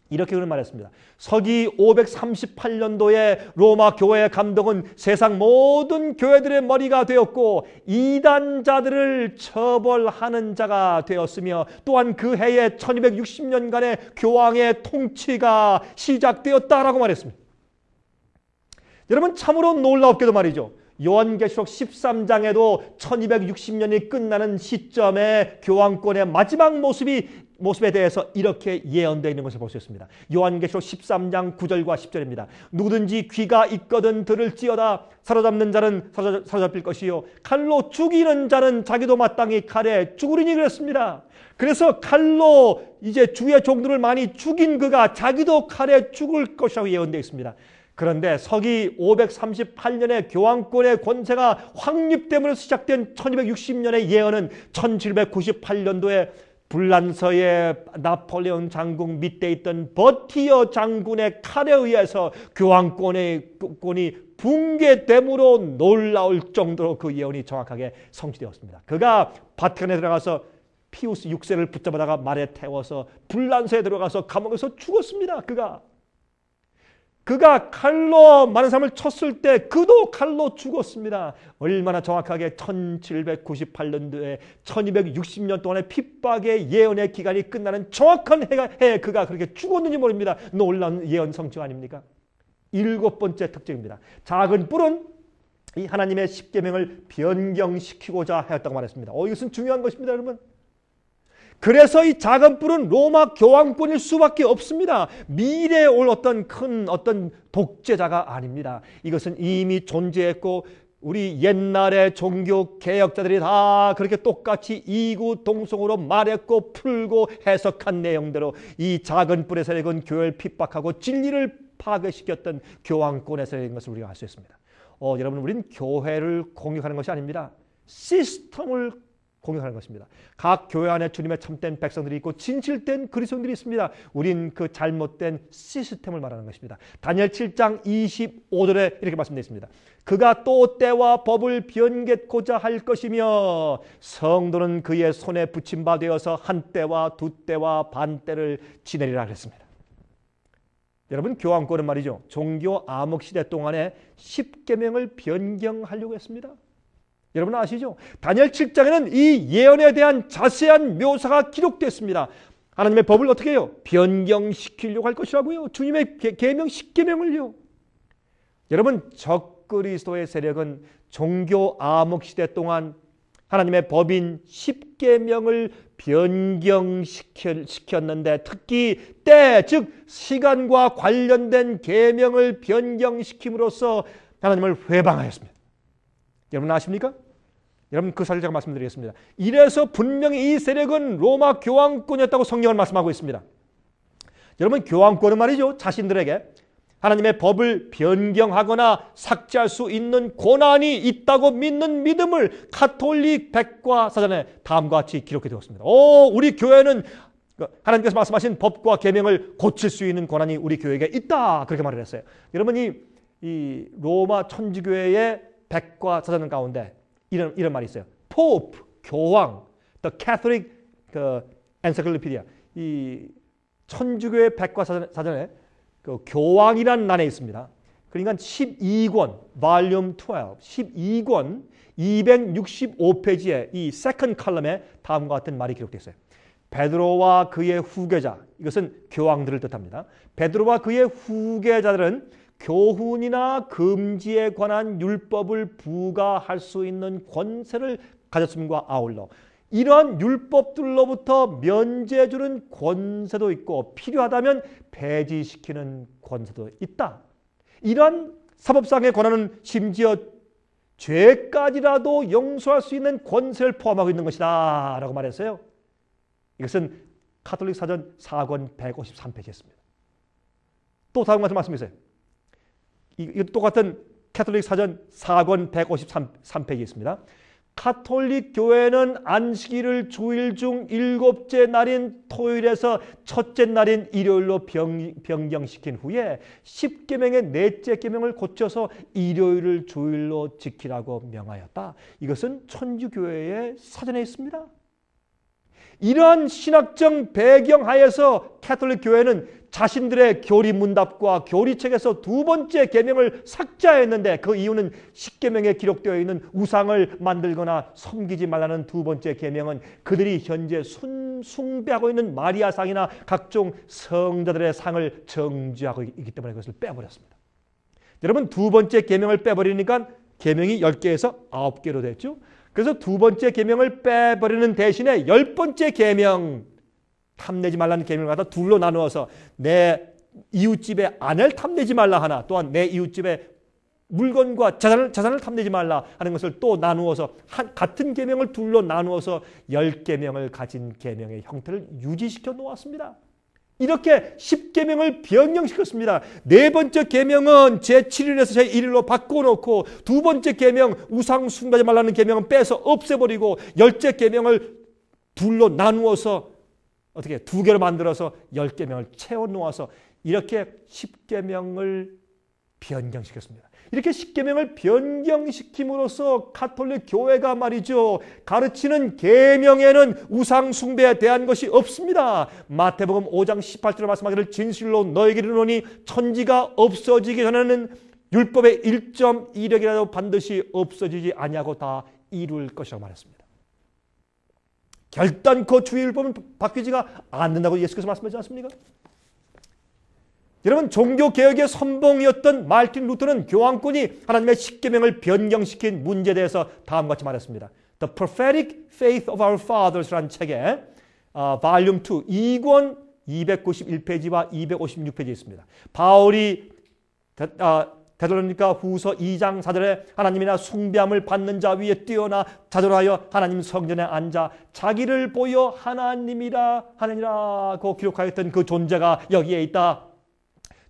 이렇게 그런 말했습니다. 서기 538년도에 로마 교회의 감독은 세상 모든 교회들의 머리가 되었고 이단자들을 처벌하는 자가 되었으며 또한 그 해에 1260년간의 교황의 통치가 시작되었다라고 말했습니다. 여러분, 참으로 놀랍게도 말이죠. 요한계시록 13장에도 1260년이 끝나는 시점에 교황권의 마지막 모습에 대해서 이렇게 예언되어 있는 것을 볼 수 있습니다. 요한계시록 13장 9절과 10절입니다. 누구든지 귀가 있거든 들을지어다. 사로잡는 자는 사로잡힐 것이요 칼로 죽이는 자는 자기도 마땅히 칼에 죽으리니 그랬습니다. 그래서 칼로 이제 주의 종들을 많이 죽인 그가 자기도 칼에 죽을 것이라고 예언되어 있습니다. 그런데 서기 538년에 교황권의 권세가 확립됨으로 시작된 1260년의 예언은 1798년도에 불란서의 나폴레옹 장군 밑에 있던 버티어 장군의 칼에 의해서 교황권이 붕괴됨으로 놀라울 정도로 그 예언이 정확하게 성취되었습니다. 그가 바티칸에 들어가서 피우스 6세를 붙잡아다가 말에 태워서 불란서에 들어가서 감옥에서 죽었습니다. 그가 칼로 많은 사람을 쳤을 때 그도 칼로 죽었습니다. 얼마나 정확하게 1798년도에 1260년 동안의 핍박의 예언의 기간이 끝나는 정확한 해에 그가 그렇게 죽었는지 모릅니다. 놀라운 예언 성취 아닙니까? 7번째 특징입니다. 작은 뿔은 이 하나님의 십계명을 변경시키고자 하였다고 말했습니다. 이것은 중요한 것입니다, 여러분. 그래서 이 작은 뿔은 로마 교황권일 수밖에 없습니다. 미래에 올 어떤 독재자가 아닙니다. 이것은 이미 존재했고 우리 옛날의 종교 개혁자들이 다 그렇게 똑같이 이구동성으로 말했고 풀고 해석한 내용대로 이 작은 뿔의 세력은 교회를 핍박하고 진리를 파괴시켰던 교황권의 세력인 것을 우리가 알 수 있습니다. 여러분, 우리는 교회를 공격하는 것이 아닙니다. 시스템을 공격하는 것입니다. 각 교회 안에 주님의 참된 백성들이 있고 진실된 그리스도인들이 있습니다. 우린 그 잘못된 시스템을 말하는 것입니다. 다니엘 7장 25절에 이렇게 말씀되어 있습니다. 그가 또 때와 법을 변개코자 할 것이며 성도는 그의 손에 붙임 바 되어서 한 때와 두 때와 반 때를 지내리라 그랬습니다. 여러분, 교황권은 말이죠. 종교 암흑시대 동안에 십계명을 변경하려고 했습니다. 여러분 아시죠? 다니엘 7장에는 이 예언에 대한 자세한 묘사가 기록됐습니다. 하나님의 법을 어떻게 해요? 변경시키려고 할 것이라고요. 주님의 계명 십계명을요. 여러분, 적그리스도의 세력은 종교 암흑시대 동안 하나님의 법인 십계명을 변경시켰는데 특히 때, 즉 시간과 관련된 계명을 변경시킴으로써 하나님을 회방하였습니다. 여러분 아십니까? 여러분, 그 사실 제가 말씀드리겠습니다. 이래서 분명히 이 세력은 로마 교황권이었다고 성경은 말씀하고 있습니다. 여러분, 교황권은 말이죠, 자신들에게 하나님의 법을 변경하거나 삭제할 수 있는 권한이 있다고 믿는 믿음을 가톨릭 백과사전에 다음과 같이 기록해 두었습니다. 우리 교회는 하나님께서 말씀하신 법과 계명을 고칠 수 있는 권한이 우리 교회에게 있다, 그렇게 말을 했어요. 여러분, 이 로마 천주교회의 백과사전 가운데 이런 말이 있어요. Pope, 교황, the Catholic Encyclopedia, 이 천주교의 백과사전에 그 교황이라는 난에 있습니다. 그러니까 12권, Volume 12, 12권 265페이지에 이 second column에 다음과 같은 말이 기록되어 있어요. 베드로와 그의 후계자, 이것은 교황들을 뜻합니다. 베드로와 그의 후계자들은 교훈이나 금지에 관한 율법을 부과할 수 있는 권세를 가졌음과 아울러 이러한 율법들로부터 면제 주는 권세도 있고 필요하다면 폐지시키는 권세도 있다. 이러한 사법상의 권한은 심지어 죄까지라도 용서할 수 있는 권세를 포함하고 있는 것이다 라고 말했어요. 이것은 가톨릭 사전 4권 153페이지였습니다. 또 다음 같은 말씀이 있어요. 이 똑같은 가톨릭 사전 4권 153페이지에 있습니다. 가톨릭 교회는 안식일을 주일 중 7째 날인 토요일에서 첫째 날인 일요일로 변경시킨 후에 10계명의 4째 계명을 고쳐서 일요일을 주일로 지키라고 명하였다. 이것은 천주교회의 사전에 있습니다. 이러한 신학적 배경 하에서 가톨릭 교회는 자신들의 교리 문답과 교리책에서 2번째 계명을 삭제했는데 그 이유는 10계명에 기록되어 있는 우상을 만들거나 섬기지 말라는 2번째 계명은 그들이 현재 숭배하고 있는 마리아상이나 각종 성자들의 상을 정죄하고 있기 때문에 그것을 빼버렸습니다. 여러분, 2번째 계명을 빼버리니까 계명이 10개에서 9개로 됐죠. 그래서 2번째 계명을 빼버리는 대신에 10번째 계명, 탐내지 말라는 계명을 갖다 둘로 나누어서 내 이웃집의 아내를 탐내지 말라 하나, 또한 내 이웃집의 물건과 자산을 탐내지 말라 하는 것을 또 나누어서 같은 계명을 둘로 나누어서 10계명을 가진 계명의 형태를 유지시켜 놓았습니다. 이렇게 10계명을 변경시켰습니다. 4번째 계명은 제7일에서 제1일로 바꿔놓고 2번째 계명 우상 숭배하지 말라는 계명은 빼서 없애버리고 10째 계명을 둘로 나누어서 어떻게 2개로 만들어서 10계명을 채워놓아서 이렇게 10계명을 변경시켰습니다. 이렇게 10계명을 변경시킴으로써 가톨릭 교회가 말이죠, 가르치는 계명에는 우상 숭배에 대한 것이 없습니다. 마태복음 5장 18절에 말씀하기를 진실로 너에게 이르노니 천지가 없어지기 전에는 율법의 1.1획이라도 반드시 없어지지 아니하고 다 이룰 것이라고 말했습니다. 결단코 주의 율법은 바뀌지가 않는다고 예수께서 말씀하지 않습니까? 여러분, 종교개혁의 선봉이었던 마르틴 루터는 교황권이 하나님의 10계명을 변경시킨 문제에 대해서 다음과 같이 말했습니다. The Prophetic Faith of Our Fathers라는 책에 Volume 2, 2권 291페이지와 256페이지에 있습니다. 바울이 데살로니가 후서 2장 4절에 하나님이나 숭배함을 받는 자 위에 뛰어나 자존하여 하나님 성전에 앉아 자기를 보여 하나님이라고 기록하였던 그 존재가 여기에 있다.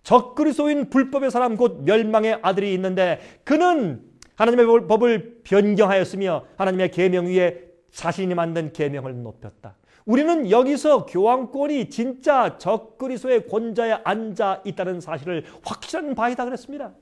적그리스도인 불법의 사람 곧 멸망의 아들이 있는데 그는 하나님의 법을 변경하였으며 하나님의 계명 위에 자신이 만든 계명을 높였다. 우리는 여기서 교황권이 진짜 적그리스도의 권좌에 앉아 있다는 사실을 확실한 바이다 그랬습니다.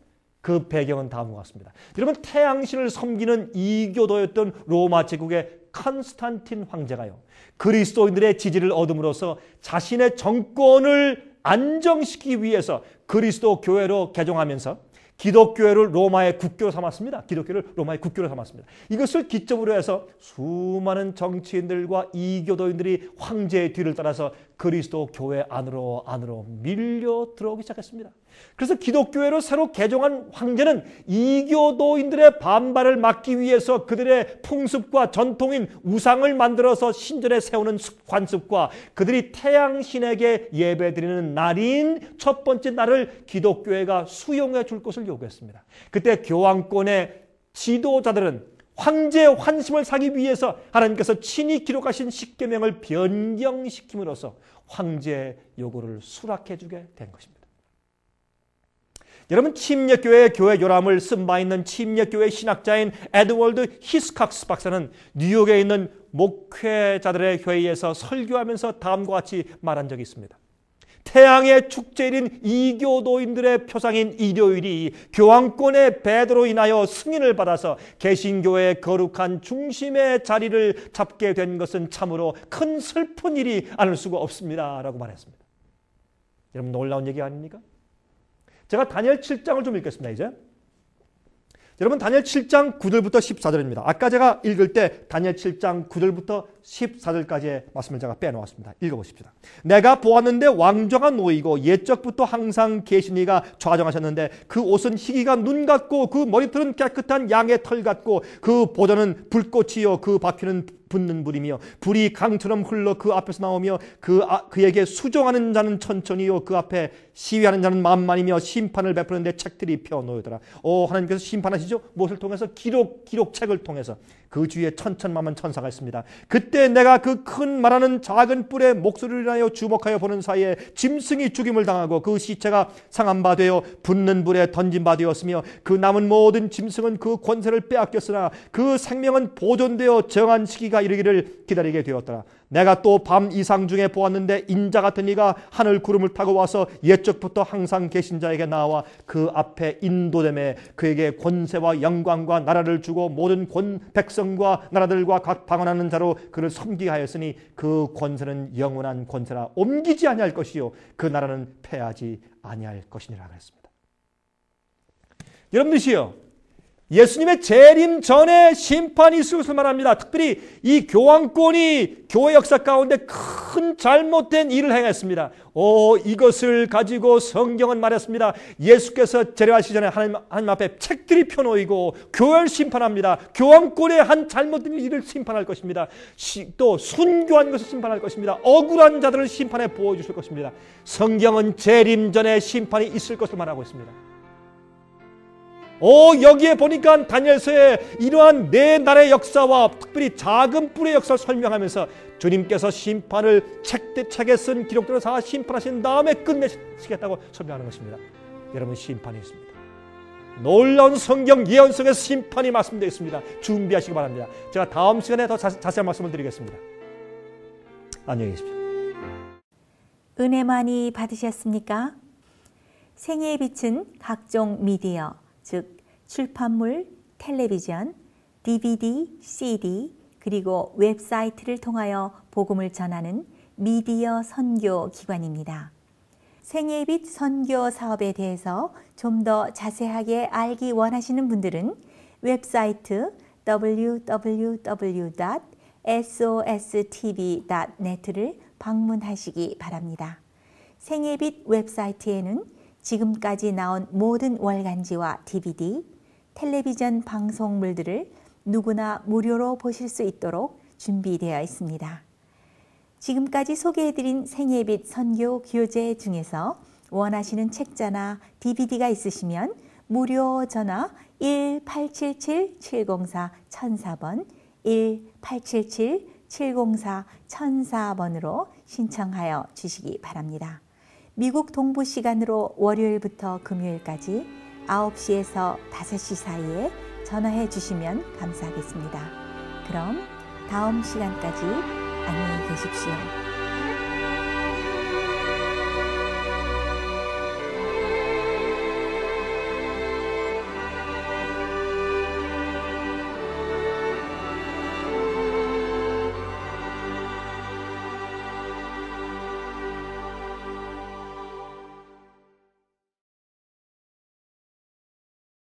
그 배경은 다음과 같습니다. 여러분, 태양신을 섬기는 이교도였던 로마 제국의 컨스탄틴 황제가요, 그리스도인들의 지지를 얻음으로써 자신의 정권을 안정시키기 위해서 그리스도 교회로 개종하면서 기독교회를 로마의 국교로 삼았습니다. 기독교를 로마의 국교로 삼았습니다. 이것을 기점으로 해서 수많은 정치인들과 이교도인들이 황제의 뒤를 따라서 그리스도 교회 안으로 밀려 들어오기 시작했습니다. 그래서 기독교회로 새로 개종한 황제는 이교도인들의 반발을 막기 위해서 그들의 풍습과 전통인 우상을 만들어서 신전에 세우는 관습과 그들이 태양신에게 예배드리는 날인 첫 번째 날을 기독교회가 수용해 줄 것을 요구했습니다. 그때 교황권의 지도자들은 황제의 환심을 사기 위해서 하나님께서 친히 기록하신 10계명을 변경시킴으로써 황제의 요구를 수락해 주게 된 것입니다. 여러분, 침례교회의 교회 요람을 쓴 바 있는 침례교회 신학자인 에드워드 히스칵스 박사는 뉴욕에 있는 목회자들의 회의에서 설교하면서 다음과 같이 말한 적이 있습니다. 태양의 축제일인 이교도인들의 표상인 일요일이 교황권의 배도로 인하여 승인을 받아서 개신교의 거룩한 중심의 자리를 잡게 된 것은 참으로 큰 슬픈 일이 아닐 수가 없습니다 라고 말했습니다. 여러분, 놀라운 얘기 아닙니까? 제가 다니엘 7장을 좀 읽겠습니다. 이제 여러분, 다니엘 7장 9절부터 14절입니다. 아까 제가 읽을 때 다니엘 7장 9절부터 14절까지의 말씀을 제가 빼놓았습니다. 읽어보십시다. 내가 보았는데 왕좌가 놓이고 옛적부터 항상 계신 이가 좌정하셨는데 그 옷은 희기가 눈 같고 그 머리털은 깨끗한 양의 털 같고 그 보좌는 불꽃이요 그 바퀴는 붙는 불이며 불이 강처럼 흘러 그 앞에서 나오며 그에게 수종하는 자는 천천히요 그 앞에 시위하는 자는 만만이며 심판을 베푸는데 책들이 펴놓이더라. 하나님께서 심판하시죠. 무엇을 통해서? 기록책을 통해서. 그 주위에 천천만만 천사가 있습니다. 그 그때 내가 그 큰 말하는 작은 뿔의 목소리를 인하여 주목하여 보는 사이에 짐승이 죽임을 당하고 그 시체가 상한 바 되어 붙는 불에 던진 바 되었으며 그 남은 모든 짐승은 그 권세를 빼앗겼으나 그 생명은 보존되어 정한 시기가 이르기를 기다리게 되었더라. 내가 또 밤 이상 중에 보았는데 인자 같은 이가 하늘 구름을 타고 와서 옛적부터 항상 계신 자에게 나와 그 앞에 인도됨에 그에게 권세와 영광과 나라를 주고 모든 백성과 나라들과 각 방언하는 자로 그를 섬기게 하였으니 그 권세는 영원한 권세라 옮기지 아니할 것이요 그 나라는 패하지 아니할 것이니라 그랬습니다. 여러분들이요, 예수님의 재림 전에 심판이 있을 것을 말합니다. 특별히 이 교황권이 교회 역사 가운데 큰 잘못된 일을 행했습니다. 이것을 가지고 성경은 말했습니다. 예수께서 재림하시기 전에 하나님 앞에 책들이 펴놓이고 교회를 심판합니다. 교황권의 한 잘못된 일을 심판할 것입니다. 또 순교한 것을 심판할 것입니다. 억울한 자들을 심판해 보여주실 것입니다. 성경은 재림 전에 심판이 있을 것을 말하고 있습니다. 여기에 보니까 다니엘서에 이러한 네 날의 역사와 특별히 작은 뿔의 역사를 설명하면서 주님께서 심판을 책에 쓴 기록들을 다 심판하신 다음에 끝내시겠다고 설명하는 것입니다. 여러분, 심판이 있습니다. 놀라운 성경 예언 속에 심판이 말씀되어 있습니다. 준비하시기 바랍니다. 제가 다음 시간에 더 자세한 말씀을 드리겠습니다. 안녕히 계십시오. 은혜 많이 받으셨습니까? 생애의 빛은 각종 미디어, 즉 출판물, 텔레비전, DVD, CD, 그리고 웹사이트를 통하여 복음을 전하는 미디어 선교 기관입니다. 생애의 빛 선교 사업에 대해서 좀 더 자세하게 알기 원하시는 분들은 웹사이트 www.sostv.net를 방문하시기 바랍니다. 생애의 빛 웹사이트에는 지금까지 나온 모든 월간지와 DVD, 텔레비전 방송물들을 누구나 무료로 보실 수 있도록 준비되어 있습니다. 지금까지 소개해드린 생애의 빛 선교 교재 중에서 원하시는 책자나 DVD가 있으시면 무료 전화 1877-704-1004번 1877-704-1004번으로 신청하여 주시기 바랍니다. 미국 동부 시간으로 월요일부터 금요일까지 9시에서 5시 사이에 전화해 주시면 감사하겠습니다. 그럼 다음 시간까지 안녕히 계십시오.